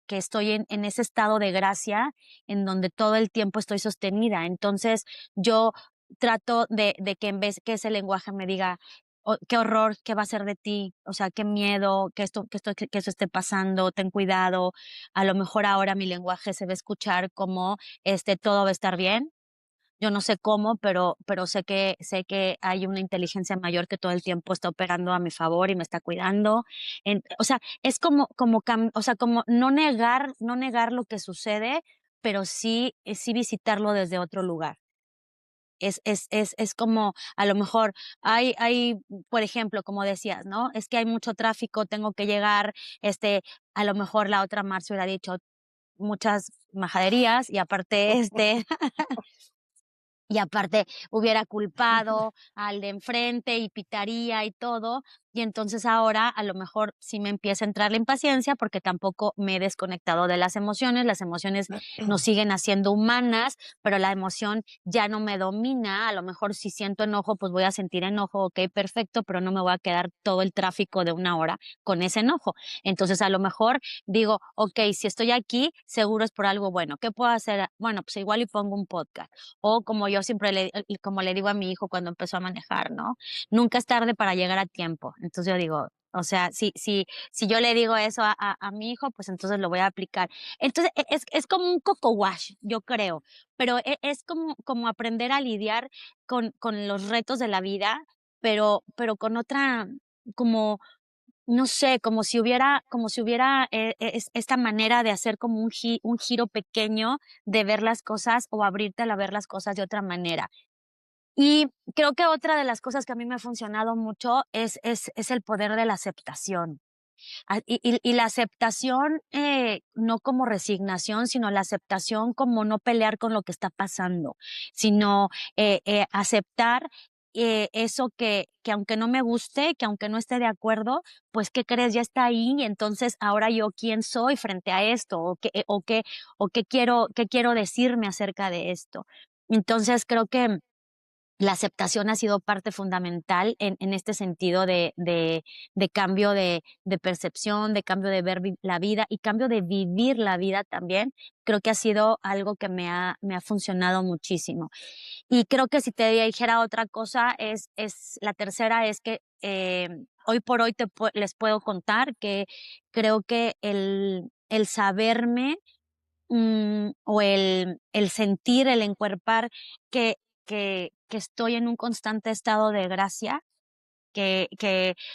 estoy en ese estado de gracia, en donde todo el tiempo estoy sostenida. Entonces, yo trato de que en vez que ese lenguaje me diga: "Oh, qué horror, ¿qué va a ser de ti? O sea, qué miedo, que eso esté pasando, ten cuidado". A lo mejor ahora mi lenguaje se va a escuchar como, todo va a estar bien. Yo no sé cómo, pero sé que hay una inteligencia mayor que todo el tiempo está operando a mi favor y me está cuidando. O sea, es o sea, como no negar lo que sucede, pero sí, sí visitarlo desde otro lugar. Es como, a lo mejor, por ejemplo, como decías, ¿no? Es que hay mucho tráfico, tengo que llegar, a lo mejor la otra Marcia hubiera dicho muchas majaderías y aparte, y aparte hubiera culpado al de enfrente y pitaría y todo, y entonces ahora a lo mejor sí me empieza a entrar la impaciencia porque tampoco me he desconectado de las emociones nos siguen haciendo humanas, pero la emoción ya no me domina, a lo mejor si siento enojo, pues voy a sentir enojo, ok, perfecto, pero no me voy a quedar todo el tráfico de una hora con ese enojo. Entonces a lo mejor digo, ok, si estoy aquí, seguro es por algo bueno. ¿Qué puedo hacer? Bueno, pues igual y pongo un podcast o como yo siempre como le digo a mi hijo cuando empezó a manejar, ¿no? Nunca es tarde para llegar a tiempo. Entonces yo digo, o sea, si yo le digo eso a mi hijo, pues entonces lo voy a aplicar. Entonces es como un coco wash, yo creo, pero es como aprender a lidiar con los retos de la vida, pero con otra, como no sé, como si hubiera, esta manera de hacer como un giro pequeño de ver las cosas o abrirte a ver las cosas de otra manera. Y creo que otra de las cosas que a mí me ha funcionado mucho es el poder de la aceptación. Y la aceptación, no como resignación, sino la aceptación como no pelear con lo que está pasando, sino aceptar eso que aunque no me guste, que aunque no esté de acuerdo, pues ¿qué crees? Ya está ahí, y entonces ahora yo quién soy frente a esto, o qué quiero decirme acerca de esto. Entonces creo que la aceptación ha sido parte fundamental en este sentido de cambio de percepción, de cambio de ver la vida y cambio de vivir la vida también. Creo que ha sido algo que me ha funcionado muchísimo. Y creo que si te dijera otra cosa, la tercera es que hoy por hoy les puedo contar que creo que el saberme o el sentir, el encuerpar que que estoy en un constante estado de gracia,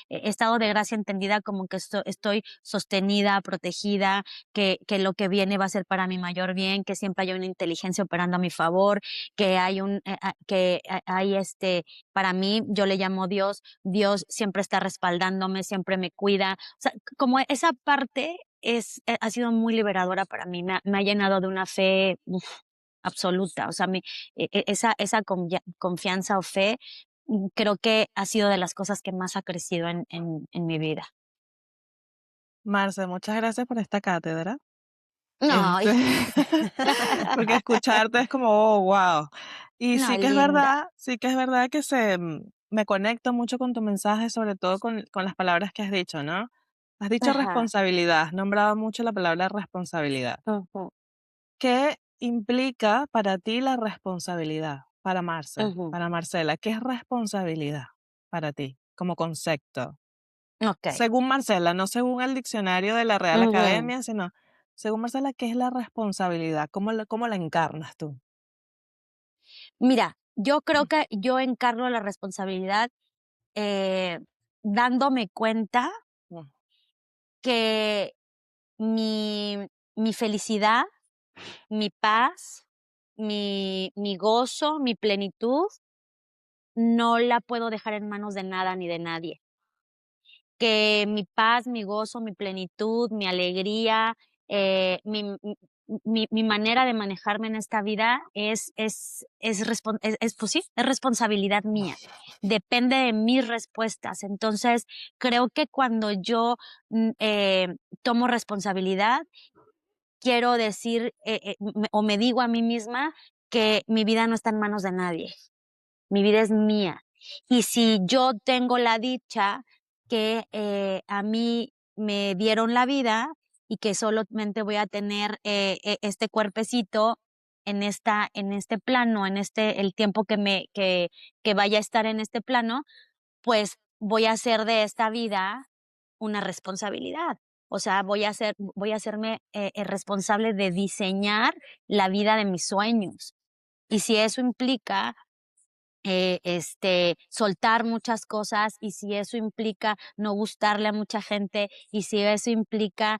estado de gracia entendida como que estoy sostenida, protegida, que lo que viene va a ser para mi mayor bien, que siempre hay una inteligencia operando a mi favor, que hay hay para mí, yo le llamo Dios, Dios siempre está respaldándome, siempre me cuida. O sea, como esa parte ha sido muy liberadora para mí, me ha llenado de una fe, absoluta. O sea, esa confianza o fe, creo que ha sido de las cosas que más ha crecido en mi vida. Marce, muchas gracias por esta cátedra. Ay, Este, porque escucharte es como, oh, wow. Y no, linda. sí que es verdad que me conecto mucho con tu mensaje, sobre todo con las palabras que has dicho, ¿no? Has dicho Ajá. responsabilidad, has nombrado mucho la palabra responsabilidad. Ujú, ¿Qué implica para ti la responsabilidad? Para Marce, ujú. para Marcela, ¿qué es responsabilidad para ti como concepto? Okey. Según Marcela, no según el diccionario de la Real Ujú. Academia, sino según Marcela, ¿qué es la responsabilidad? ¿Cómo la encarnas tú? Mira, yo creo que yo encarno la responsabilidad, eh, dándome cuenta Mm. que mi mi felicidad, mi paz, mi gozo, mi plenitud, no la puedo dejar en manos de nada ni de nadie. Que mi paz, mi gozo, mi plenitud, mi alegría, mi manera de manejarme en esta vida pues sí, es responsabilidad mía. Depende de mis respuestas. Entonces, creo que cuando yo, tomo responsabilidad, quiero decir, o me digo a mí misma que mi vida no está en manos de nadie. Mi vida es mía. Y si yo tengo la dicha que, a mí me dieron la vida y que solamente voy a tener, este cuerpecito en este plano, el tiempo que vaya a estar en este plano, pues voy a hacer de esta vida una responsabilidad. O sea, voy a hacerme, responsable de diseñar la vida de mis sueños. Y si eso implica soltar muchas cosas, y si eso implica no gustarle a mucha gente, y si eso implica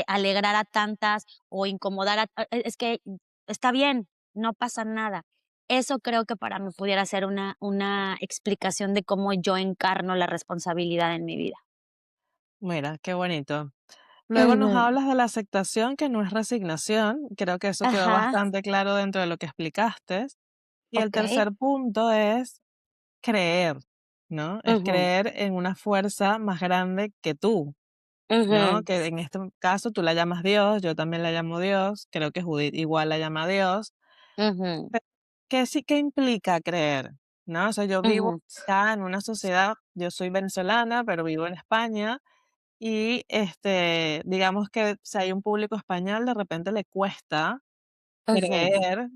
alegrar a tantas o incomodar es que está bien, no pasa nada. Eso creo que para mí pudiera ser una explicación de cómo yo encarno la responsabilidad en mi vida. Mira, qué bonito. Luego nos Ujú. hablas de la aceptación, que no es resignación. Creo que eso quedó Ajá, bastante claro dentro de lo que explicaste. Y el okey. tercer punto es creer, ¿no? Es Ujú, creer en una fuerza más grande que tú, ¿no? ujú, Que en este caso tú la llamas Dios, yo también la llamo Dios, creo que Judith igual la llama Dios. ujú, Pe ¿qué implica creer? ¿No? O sea, yo vivo ujú, acá en una sociedad, yo soy venezolana, pero vivo en España y, digamos que si hay un público español, de repente le cuesta ujú, creer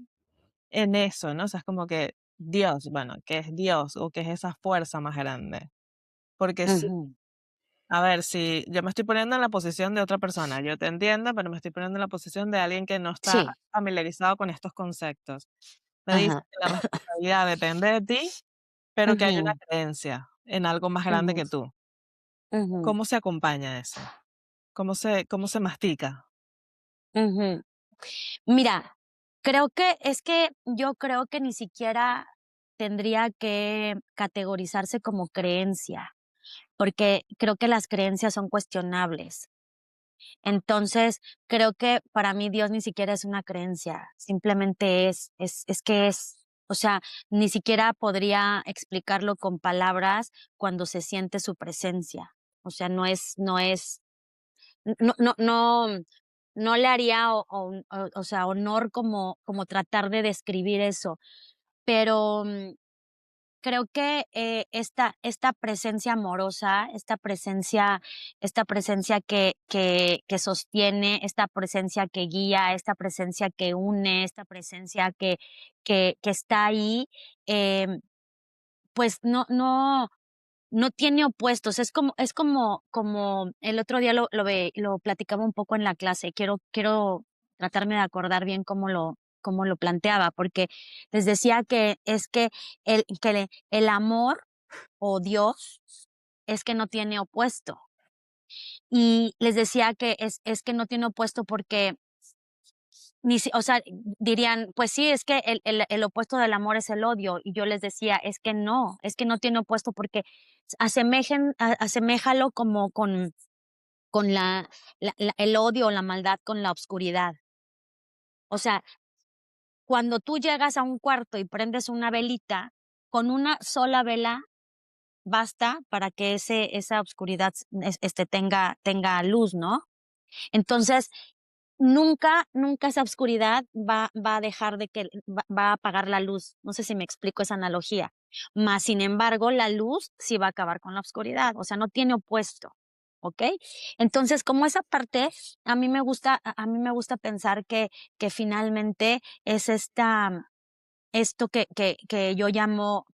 en eso, ¿no? O sea, es como que Dios, bueno, ¿qué es Dios o qué es esa fuerza más grande? Porque sí, ujú. a ver, si yo me estoy poniendo en la posición de otra persona, yo te entiendo, pero me estoy poniendo en la posición de alguien que no está Sí, familiarizado con estos conceptos. Me dices ajá, que la responsabilidad depende de ti, pero que hay una ujú, creencia en algo más grande ujú, que tú. ujú. ¿Cómo se acompaña eso? ¿Cómo se mastica? Ujú. Mira, yo creo que ni siquiera tendría que categorizarse como creencia, porque creo que las creencias son cuestionables. Entonces, creo que para mí Dios ni siquiera es una creencia, simplemente es que es. O sea, ni siquiera podría explicarlo con palabras cuando se siente su presencia. O sea, no no le haría o sea, honor como tratar de describir eso, pero, creo que, esta presencia amorosa, esta presencia que sostiene, esta presencia que guía, esta presencia que une, esta presencia que está ahí, pues no tiene opuestos, es como el otro día lo platicaba un poco en la clase, quiero tratarme de acordar bien cómo lo planteaba, porque les decía que es que el amor o Dios es que no tiene opuesto. Y les decía que es que no tiene opuesto porque o sea, dirían, pues sí, es que el opuesto del amor es el odio. Y yo les decía, es que no tiene opuesto porque aseméjalo como con el odio o la maldad con la obscuridad. O sea, cuando tú llegas a un cuarto y prendes una velita, con una sola vela basta para que esa obscuridad tenga luz, ¿no? Entonces, nunca esa oscuridad va a dejar de que va a apagar la luz. No sé si me explico esa analogía. Más sin embargo, la luz sí va a acabar con la oscuridad, o sea, no tiene opuesto, ¿ok? Entonces, como esa parte, a mí me gusta pensar que finalmente es esto que yo llamo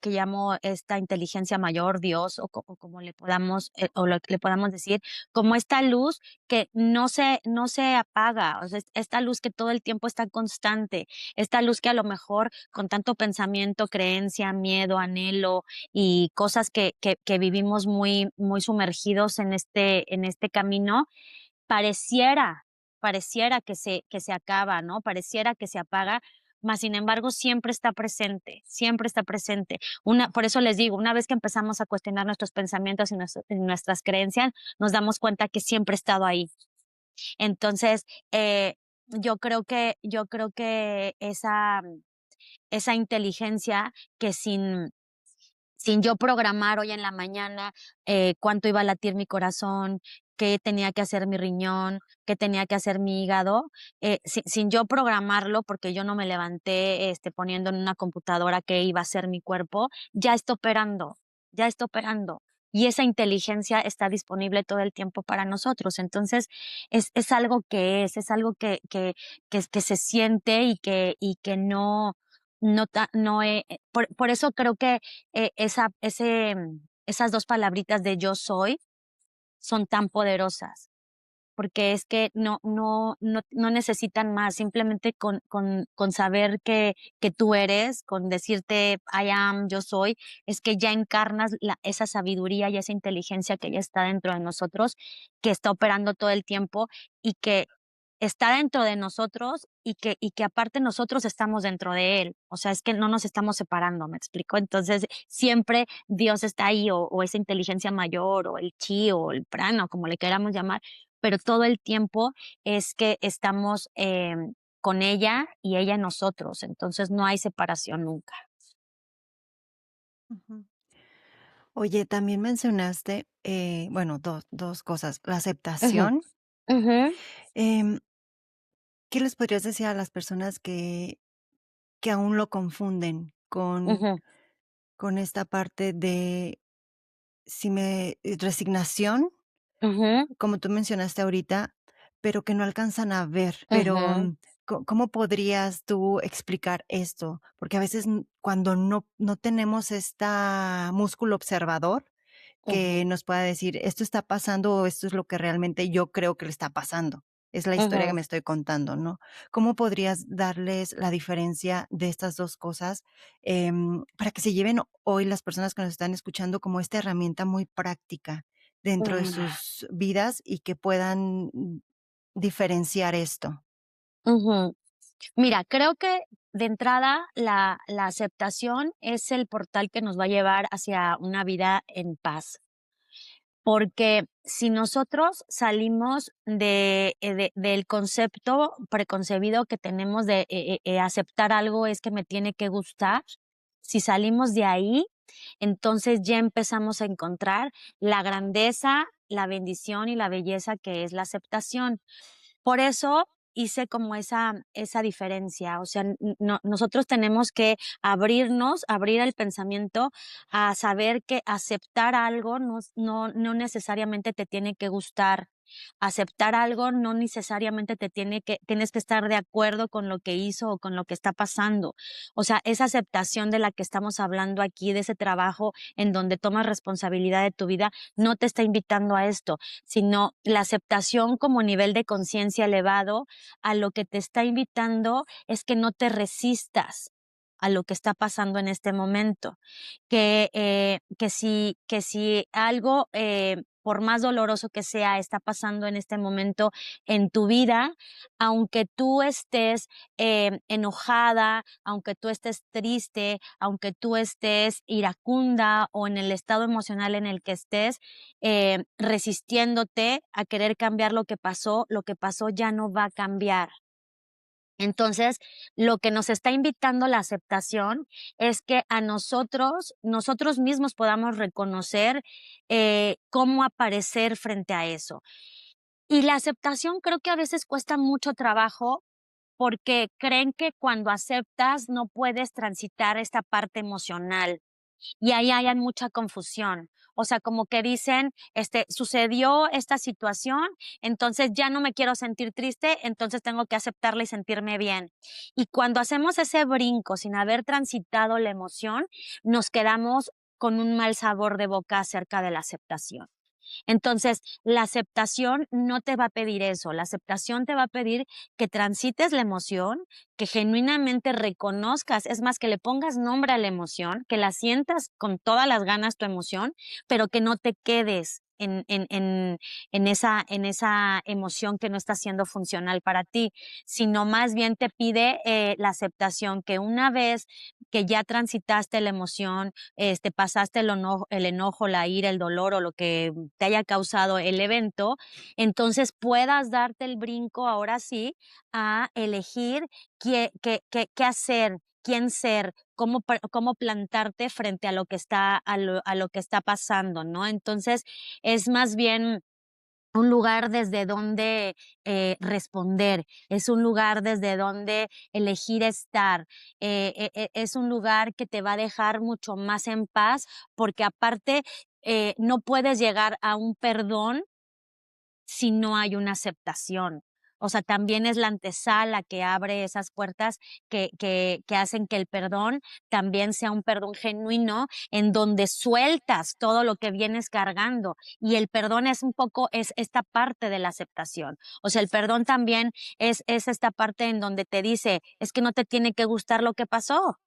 esta inteligencia mayor, Dios, o como le podamos, o lo que le podamos decir, como esta luz que no se apaga, o sea, esta luz que todo el tiempo está constante, esta luz que a lo mejor con tanto pensamiento, creencia, miedo, anhelo y cosas que vivimos muy sumergidos en este camino, pareciera pareciera que se acaba, ¿no? Pareciera que se apaga, mas sin embargo siempre está presente, siempre está presente. Por eso les digo, una vez que empezamos a cuestionar nuestros pensamientos y nuestras creencias, nos damos cuenta que siempre ha estado ahí. Entonces, yo creo que esa inteligencia que sin yo programar hoy en la mañana, cuánto iba a latir mi corazón, qué tenía que hacer mi riñón, qué tenía que hacer mi hígado, sin yo programarlo, porque yo no me levanté, poniendo en una computadora qué iba a ser mi cuerpo, ya está operando, ya está operando. Y esa inteligencia está disponible todo el tiempo para nosotros. Entonces, es algo es algo que se siente y que por eso creo que esas 2 palabritas de yo soy son tan poderosas, porque es que no necesitan más, simplemente con saber que tú eres, con decirte I am, yo soy, es que ya encarnas esa sabiduría y esa inteligencia que ya está dentro de nosotros, que está operando todo el tiempo y que está dentro de nosotros y que aparte nosotros estamos dentro de él. O sea, es que no nos estamos separando, ¿me explico? Entonces, siempre Dios está ahí o esa inteligencia mayor o el chi o el prana, como le queramos llamar, pero todo el tiempo es que estamos con ella y ella en nosotros. Entonces, no hay separación nunca. Ujú. Oye, también mencionaste, bueno, dos cosas, la Ujú, aceptación. ujú, Em, ¿Qué les podrías decir a las personas que aún lo confunden ujú, con esta parte de si me resignación, ujú, como tú mencionaste ahorita, pero que no alcanzan a ver? Pero, ujú, ¿cómo podrías tú explicar esto? Porque a veces, cuando no tenemos esta músculo observador que ujú, nos pueda decir: "Esto está pasando, o esto es lo que realmente yo creo que le está pasando. Es la historia que ujú. me estoy contando", ¿no? ¿Cómo podrías darles la diferencia de estas 2 cosas, para que se lleven hoy las personas que nos están escuchando como esta herramienta muy práctica dentro de Ujú, sus vidas y que puedan, diferenciar esto? ujú. Mira, creo que de entrada la aceptación es el portal que nos va a llevar hacia una vida en paz, porque si nosotros salimos del concepto preconcebido que tenemos de aceptar algo es que me tiene que gustar, si salimos de ahí, entonces ya empezamos a encontrar la grandeza, la bendición y la belleza que es la aceptación. Por eso hice como esa diferencia, o sea, nosotros tenemos que abrirnos, abrir el pensamiento a saber que aceptar algo no necesariamente te tiene que gustar. Aceptar algo no necesariamente tienes que estar de acuerdo con lo que hizo o con lo que está pasando. O sea, esa aceptación de la que estamos hablando aquí, de ese trabajo en donde tomas responsabilidad de tu vida, no te está invitando a esto, sino la aceptación como nivel de conciencia elevado, a lo que te está invitando es que no te resistas a lo que está pasando en este momento, que si algo, por más doloroso que sea, está pasando en este momento en tu vida, aunque tú estés enojada, aunque tú estés triste, aunque tú estés iracunda o en el estado emocional en el que estés, resistiéndote a querer cambiar lo que pasó ya no va a cambiar. Entonces, lo que nos está invitando la aceptación es que a nosotros mismos podamos reconocer cómo aparecer frente a eso. Y la aceptación creo que a veces cuesta mucho trabajo porque creen que cuando aceptas no puedes transitar esta parte emocional. Y ahí hay mucha confusión. O sea, como que dicen, sucedió esta situación, entonces ya no me quiero sentir triste, entonces tengo que aceptarla y sentirme bien. Y cuando hacemos ese brinco sin haber transitado la emoción, nos quedamos con un mal sabor de boca acerca de la aceptación. Entonces, la aceptación no te va a pedir eso, la aceptación te va a pedir que transites la emoción, que genuinamente reconozcas, es más, que le pongas nombre a la emoción, que la sientas con todas las ganas tu emoción, pero que no te quedes en esa emoción que no está siendo funcional para ti, sino más bien te pide la aceptación, que una vez que ya transitaste la emoción, pasaste el enojo, la ira, el dolor o lo que te haya causado el evento, entonces puedas darte el brinco ahora sí a elegir qué hacer, quién ser, cómo plantarte frente a lo que está pasando, ¿no? Entonces, es más bien un lugar desde donde responder, es un lugar desde donde elegir estar, es un lugar que te va a dejar mucho más en paz, porque aparte no puedes llegar a un perdón si no hay una aceptación. O sea, también es la antesala que abre esas puertas que hacen que el perdón también sea un perdón genuino en donde sueltas todo lo que vienes cargando. Y el perdón es un poco, es esta parte de la aceptación. O sea, el perdón también es esta parte en donde te dice, es que no te tiene que gustar lo que pasó.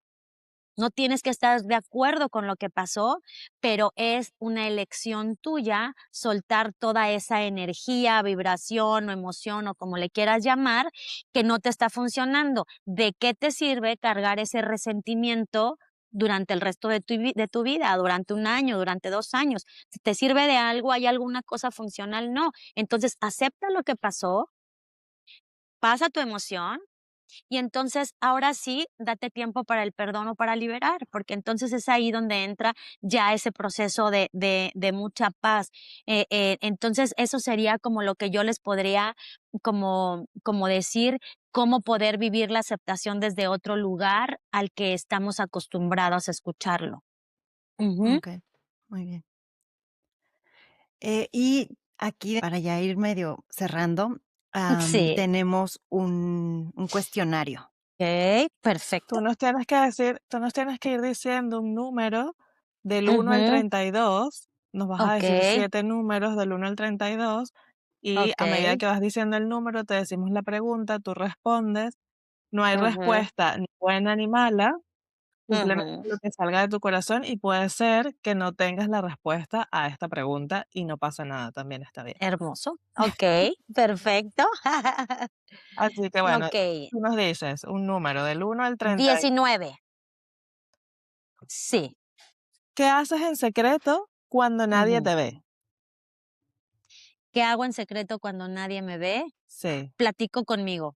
No tienes que estar de acuerdo con lo que pasó, pero es una elección tuya soltar toda esa energía, vibración o emoción o como le quieras llamar, que no te está funcionando. ¿De qué te sirve cargar ese resentimiento durante el resto de tu vida, durante un año, durante 2 años? Si te sirve de algo, hay alguna cosa funcional, no. Entonces, acepta lo que pasó, pasa tu emoción y entonces, ahora sí, date tiempo para el perdón o para liberar, porque entonces es ahí donde entra ya ese proceso de mucha paz. Entonces, eso sería como lo que yo les podría como decir, cómo poder vivir la aceptación desde otro lugar al que estamos acostumbrados a escucharlo. Ujú. Okey, muy bien. Y aquí, para ya ir medio cerrando, Sí, tenemos un cuestionario. okey, perfecto. Tú nos tienes que ir diciendo un número del 1 al Ujú, 32. Nos vas a decir okey, 7 números del 1 al 32 y a medida okey, que vas diciendo el número, te decimos la pregunta, tú respondes. No hay ujú, respuesta ni buena ni mala, simplemente ujú. lo que salga de tu corazón y puede ser que no tengas la respuesta a esta pregunta y no pasa nada, también está bien. Hermoso. Okey, perfecto. Así que bueno, Okey, tú nos dices un número del 1 al 30. 19. Sí. ¿Qué haces en secreto cuando nadie Ujú. te ve? ¿Qué hago en secreto cuando nadie me ve? Sí, Platico conmigo.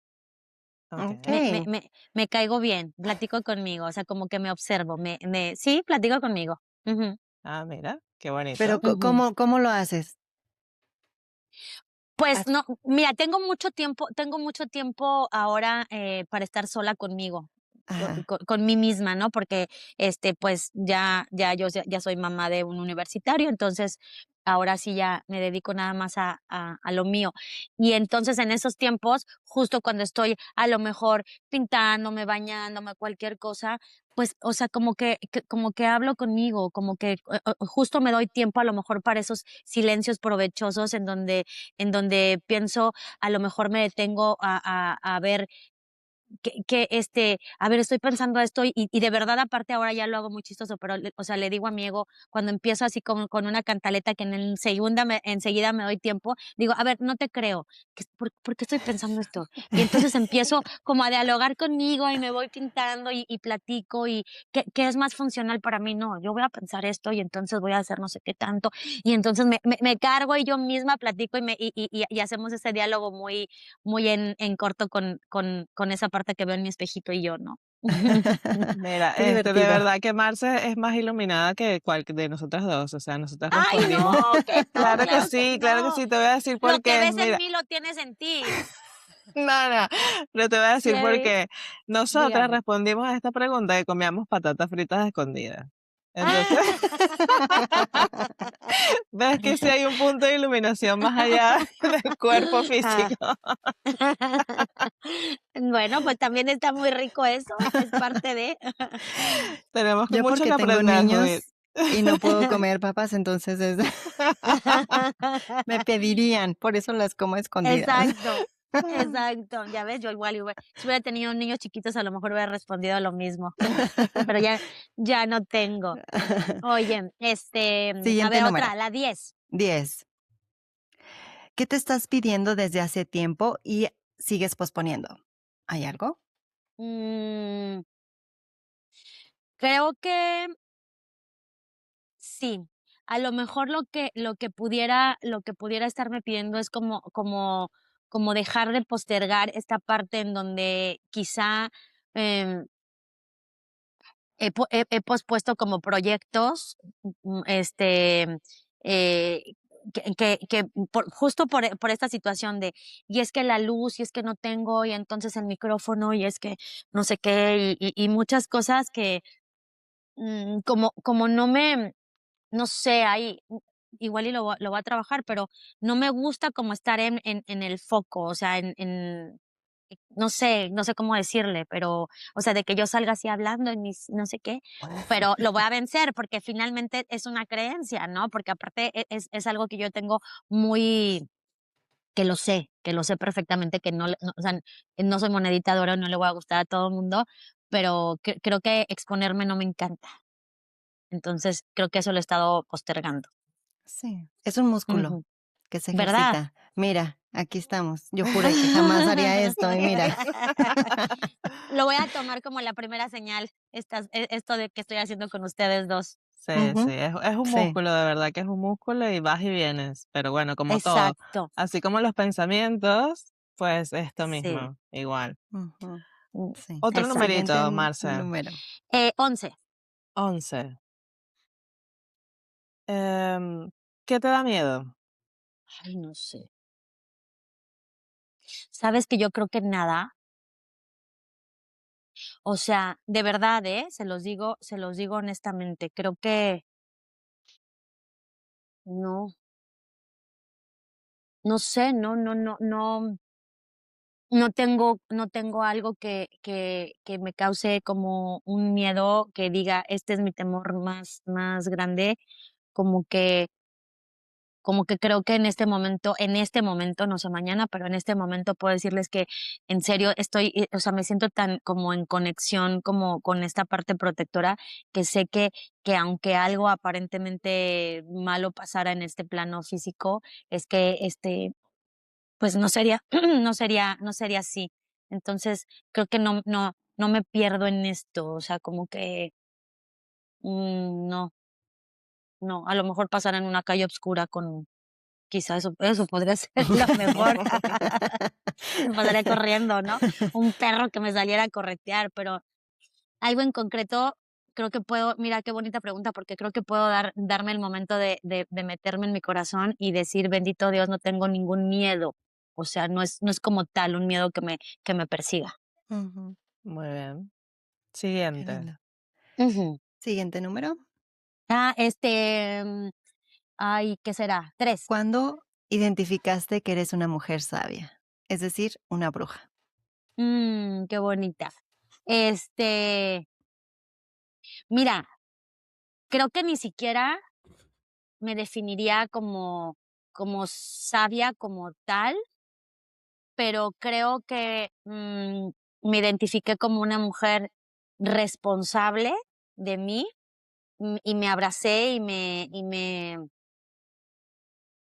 okey. Me caigo bien, platico conmigo, o sea, como que me observo, sí, platico conmigo. Ujú, Ah, mira, qué Pero, bonito. ujú. ¿cómo lo haces? Pues ¿Has no, mira, tengo mucho tiempo ahora, para estar sola conmigo, ajá, con mí misma, ¿no? Porque, pues, ya soy mamá de un universitario, entonces, ahora sí ya me dedico nada más a lo mío. Y entonces, en esos tiempos, justo cuando estoy, a lo mejor, pintándome, bañándome, cualquier cosa, pues, o sea, como que hablo conmigo, como que, justo me doy tiempo, a lo mejor, para esos silencios provechosos en donde pienso, a lo mejor me detengo a ver a ver, estoy pensando esto y de verdad, aparte ahora ya lo hago muy chistoso, pero o sea, le digo a mi ego, cuando empiezo así con una cantaleta que enseguida me doy tiempo, digo, a ver, no te creo, ¿por qué estoy pensando esto? Y entonces empiezo como a dialogar conmigo y me voy pintando y platico y ¿qué es más funcional para mí? No, yo voy a pensar esto y entonces voy a hacer no sé qué tanto y entonces me cargo y yo misma platico y hacemos ese diálogo muy en corto con esa parte que veo en mi espejito y yo, ¿no? Mira, qué de divertido. verdad que Marce es más iluminada que cual de nosotras 2, o sea, nosotras ¡Ay, respondimos no! Que no, claro que sí, te voy a decir Lo por que qué, ves en mira, mí lo tienes en ti. no, no, pero te voy a decir por Sí, qué. Nosotras dígame. respondimos a esta pregunta que comíamos patatas fritas escondidas. Entonces, ves que sí hay un punto de iluminación más allá del cuerpo Ah. físico. Bueno, pues también está muy rico eso, es parte de. Tenemos Yo mucho que porque tengo aprender, Judith. niños y no puedo comer papas, entonces me pedirían, por eso las como a escondidas. Exacto, exacto. Ya ves, yo igual, si hubiera tenido niños chiquitos, a lo mejor hubiera respondido lo mismo, pero ya no tengo. Oye, a Siguiente ver, número, otra, la 10. 10. ¿Qué te estás pidiendo desde hace tiempo y sigues posponiendo? ¿Hay algo? Mm, creo que sí. A lo mejor lo que pudiera estarme pidiendo es como dejar de postergar esta parte en donde quizá, em, he pospuesto como proyectos, eh, que justo por esta situación y es que la luz, y es que no tengo, y entonces el micrófono, y es que no sé qué, y muchas cosas que, como no sé, igual y lo voy a trabajar, pero no me gusta como estar en el foco, o sea, no sé cómo decirle, pero, o sea, de que yo salga así hablando y mis no sé qué, pero lo voy a vencer porque finalmente es una creencia, ¿no? Porque aparte es algo que yo tengo muy que lo sé perfectamente, que o sea, no soy monedita de oro, no le voy a gustar a todo el mundo, pero creo que exponerme no me encanta. Entonces, creo que eso lo he estado postergando. Sí, es un músculo Ujú. que se ¿Verdad? ejercita. Mira, aquí estamos. Yo juré que jamás haría esto y mira. Lo voy a tomar como la primera señal, esto de que estoy haciendo con ustedes 2. Sí, sí, Ujú, es un sí, músculo, de verdad que es un músculo y vas y vienes, pero bueno, como todo, Exacto. así como los pensamientos, pues esto Sí, mismo, igual. ujú, sí. Otro exacto. Siguiente numerito, Marce. número. 11. 11. ¿Qué te da miedo? Ay, no sé. ¿Sabes que yo creo que nada? O sea, de verdad, ¿eh? Se los digo honestamente, creo que no, no sé, no tengo algo que me cause como un miedo que diga, este es mi temor más grande, como que como que creo que en este momento, no sé mañana, pero en este momento puedo decirles que en serio estoy, o sea, me siento tan como en conexión como con esta parte protectora que sé que aunque algo aparentemente malo pasara en este plano físico, es que pues no sería, no sería así. Entonces, creo que no me pierdo en esto, o sea, como que no, no, a lo mejor pasar en una calle oscura con quizá eso podría ser lo mejor. Me pasaría corriendo, ¿no? Un perro que me saliera a corretear, pero algo en concreto, creo que puedo mira, qué bonita pregunta, porque creo que puedo darme el momento de meterme en mi corazón y decir: "Bendito Dios, no tengo ningún miedo". O sea, no es como tal un miedo que me persiga. Ujú, Muy bien. qué Siguiente. lindo. Ujú. Siguiente número. Ah, ay, ¿qué será? 3. ¿Cuándo identificaste que eres una mujer sabia? Es decir, una bruja. Qué bonita. Este, mira, creo que ni siquiera me definiría como sabia como tal, pero creo que, me identifiqué como una mujer responsable de mí, y me abracé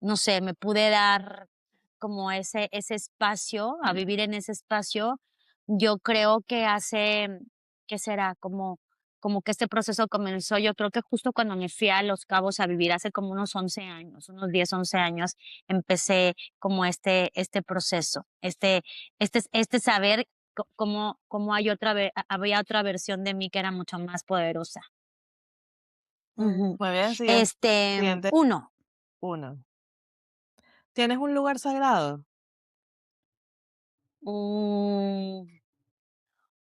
no sé, me pude dar como ese espacio, a vivir en ese espacio. Yo creo que ¿qué será? Como que este proceso comenzó, yo creo que justo cuando me fui a Los Cabos a vivir hace como unos 11 años, unos 10 11 años, empecé como este proceso, este saber cómo había otra versión de mí que era mucho más poderosa. Mm, Ujú. Muy bien, siguiente. Siguiente. 1. 1. ¿Tienes un lugar sagrado? Mm,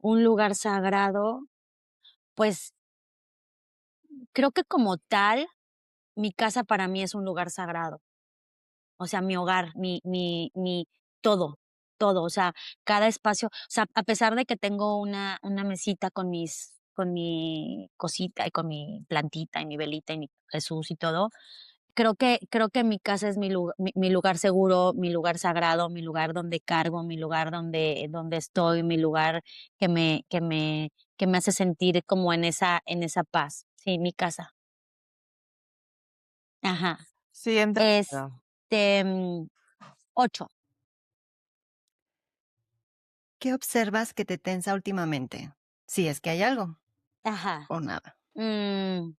un lugar sagrado, pues, creo que como tal, mi casa para mí es un lugar sagrado. O sea, mi hogar, mi todo, todo. O sea, cada espacio, o sea, a pesar de que tengo una mesita con mi cosita y con mi plantita y mi velita y mi Jesús y todo, creo que mi casa es mi lugar seguro, mi lugar sagrado, mi lugar donde cargo, mi lugar donde estoy, mi lugar que me hace sentir como en esa paz. Sí, mi casa. Ajá. Siguiente número. 8. ¿Qué observas que te tensa últimamente? Si es que hay algo Ajá. o nada. Mm,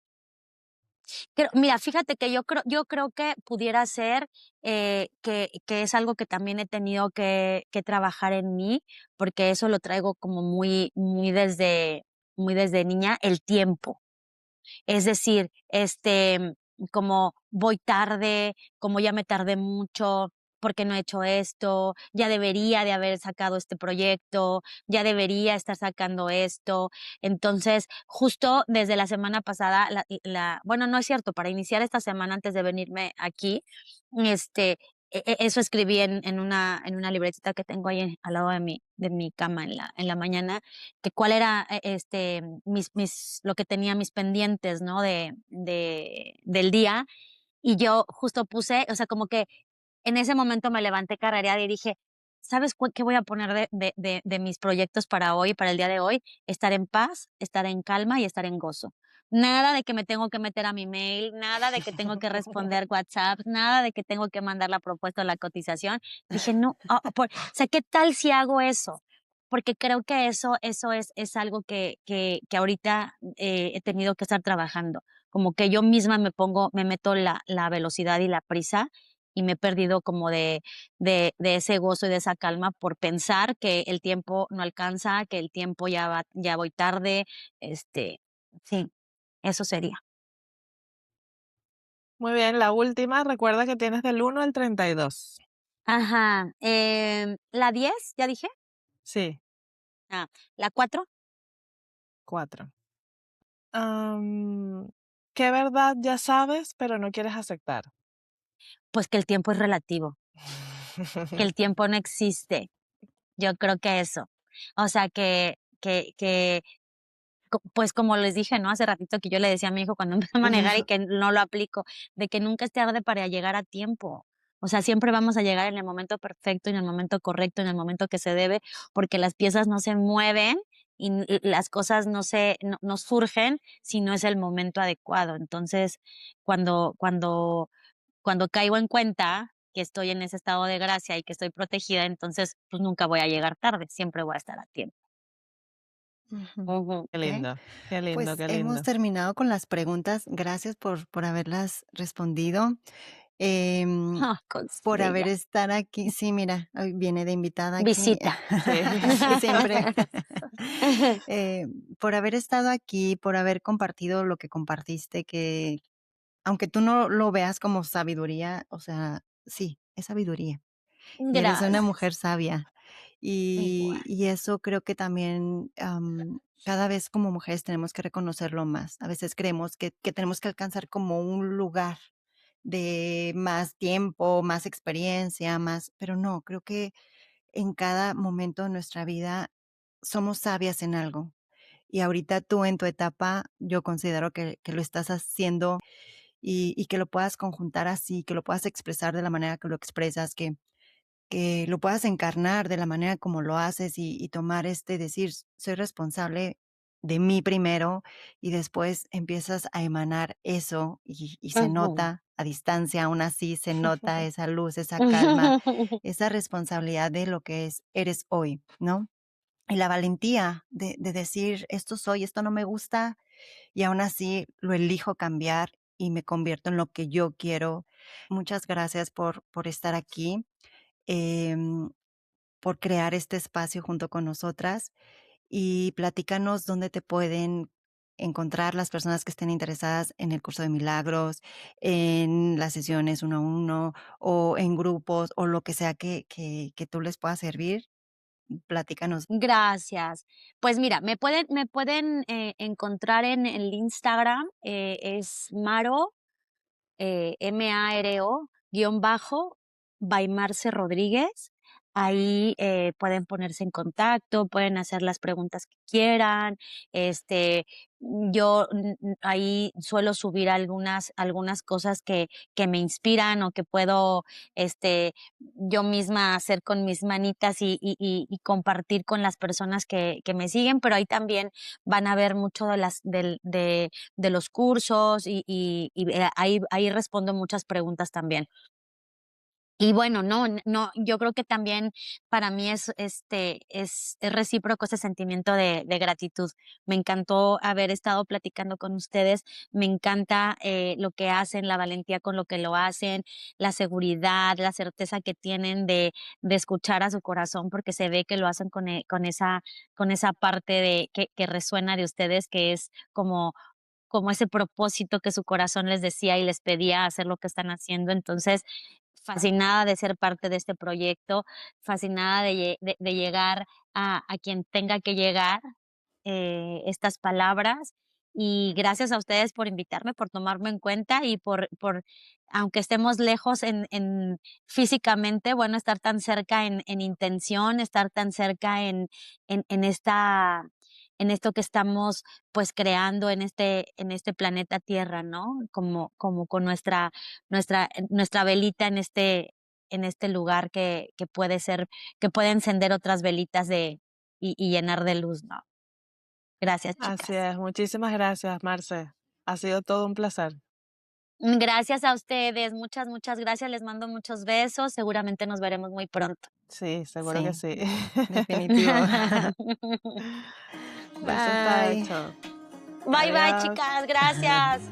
mira, fíjate que yo creo que pudiera ser, que es algo que también he tenido que trabajar en mí, porque eso lo traigo como muy desde niña, el tiempo. Es decir, como voy tarde, como ya me tardé mucho, ¿por qué no he hecho esto? Ya debería de haber sacado este proyecto, ya debería estar sacando esto. Entonces, justo desde la semana pasada, bueno, no es cierto, para iniciar esta semana antes de venirme aquí, este, eso escribí en una libretita que tengo ahí al lado de mi cama en la mañana, que cuál era lo que tenía mis pendientes, ¿no? Del día. Y yo justo puse, o sea, como que en ese momento me levanté carrereada y dije: "¿Sabes qué voy a poner de mis proyectos para hoy, para el día de hoy? Estar en paz, estar en calma y estar en gozo. Nada de que me tengo que meter a mi mail, nada de que tengo que responder WhatsApp, nada de que tengo que mandar la propuesta o la cotización". Dije: "No, o sea, ¿qué tal si hago eso?". Porque creo que eso es algo que ahorita, he tenido que estar trabajando. Como que yo misma me meto la velocidad y la prisa, y me he perdido como de ese gozo y de esa calma por pensar que el tiempo no alcanza, que el tiempo ya voy tarde, este, sí, eso sería. Muy bien, la última, recuerda que tienes del 1 al 32. Ajá, ¿la 10 ya dije? Sí, Ah, ¿la 4? 4. ¿Qué verdad ya sabes, pero no quieres aceptar? Pues que el tiempo es relativo, que el tiempo no existe, yo creo que eso. O sea, que pues, como les dije, ¿no? Hace ratito que yo le decía a mi hijo cuando empecé a manejar y que no lo aplico, de que nunca es tarde para llegar a tiempo. O sea, siempre vamos a llegar en el momento perfecto, en el momento correcto, en el momento que se debe, porque las piezas no se mueven y las cosas no surgen si no es el momento adecuado. Entonces, cuando cuando cuando caigo en cuenta que estoy en ese estado de gracia y que estoy protegida, entonces, pues, nunca voy a llegar tarde, siempre voy a estar a tiempo. Ujú. Ujú. Qué Ok. lindo, qué lindo, Pues qué hemos lindo. terminado con las preguntas. Gracias por haberlas respondido. Em, por Cosilla. haber estar aquí. Sí, mira, hoy viene de invitada aquí. Visita. Sí. Siempre. Eh, por haber estado aquí, por haber compartido lo que compartiste, que aunque tú no lo veas como sabiduría, o sea, sí, es sabiduría. Y eres una Gracias. mujer sabia. Igual. Y eso creo que también, cada vez como mujeres tenemos que reconocerlo más. A veces creemos que tenemos que alcanzar como un lugar de más tiempo, más experiencia, más, pero no, creo que en cada momento de nuestra vida somos sabias en algo. Y ahorita tú en tu etapa, yo considero que lo estás haciendo y que lo puedas conjuntar así, que lo puedas expresar de la manera que lo expresas, que lo puedas encarnar de la manera como lo haces y tomar decir, soy responsable de mí primero y después empiezas a emanar eso y se Ujú. nota a distancia, aún así se nota esa luz, esa calma, esa responsabilidad de lo que eres hoy, ¿no? Y la valentía de decir, esto soy, esto no me gusta y aún así lo elijo cambiar y me convierto en lo que yo quiero. Muchas gracias por estar aquí, em, por crear este espacio junto con nosotras y platícanos dónde te pueden encontrar las personas que estén interesadas en el curso de milagros, en las sesiones uno a uno o en grupos o lo que sea que tú les pueda servir. Platícanos. Gracias. Pues mira, me pueden, encontrar en el Instagram, es Maro, Maro, guión bajo, by Marce Rodríguez. Ahí, pueden ponerse en contacto, pueden hacer las preguntas que quieran. Yo, ahí suelo subir algunas cosas que me inspiran o que puedo, yo misma hacer con mis manitas y compartir con las personas que me siguen, pero ahí también van a ver mucho de los cursos ahí respondo muchas preguntas también. Y bueno, no, yo creo que también para mí es recíproco ese sentimiento de gratitud. Me encantó haber estado platicando con ustedes, me encanta, lo que hacen, la valentía con lo que lo hacen, la seguridad, la certeza que tienen de escuchar a su corazón, porque se ve que lo hacen con esa parte de que resuena de ustedes, que es como ese propósito que su corazón les decía y les pedía hacer lo que están haciendo. Entonces, fascinada de ser parte de este proyecto, fascinada de llegar a quien tenga que llegar, estas palabras. Y gracias a ustedes por invitarme, por tomarme en cuenta y por aunque estemos lejos en físicamente, bueno, estar tan cerca en intención, estar tan cerca en esta en esto que estamos, pues, creando en este planeta Tierra, ¿no? Como con nuestra velita en este lugar que puede encender otras velitas y llenar de luz, ¿no? Gracias, Así chicas. es, muchísimas gracias, Marce. Ha sido todo un placer. Gracias a ustedes, muchas, muchas gracias. Les mando muchos besos. Seguramente nos veremos muy pronto. Sí, seguro que Sí, sí. definitivo. Eso está Bye. hecho. Bye, bye, Adiós. chicas. Gracias.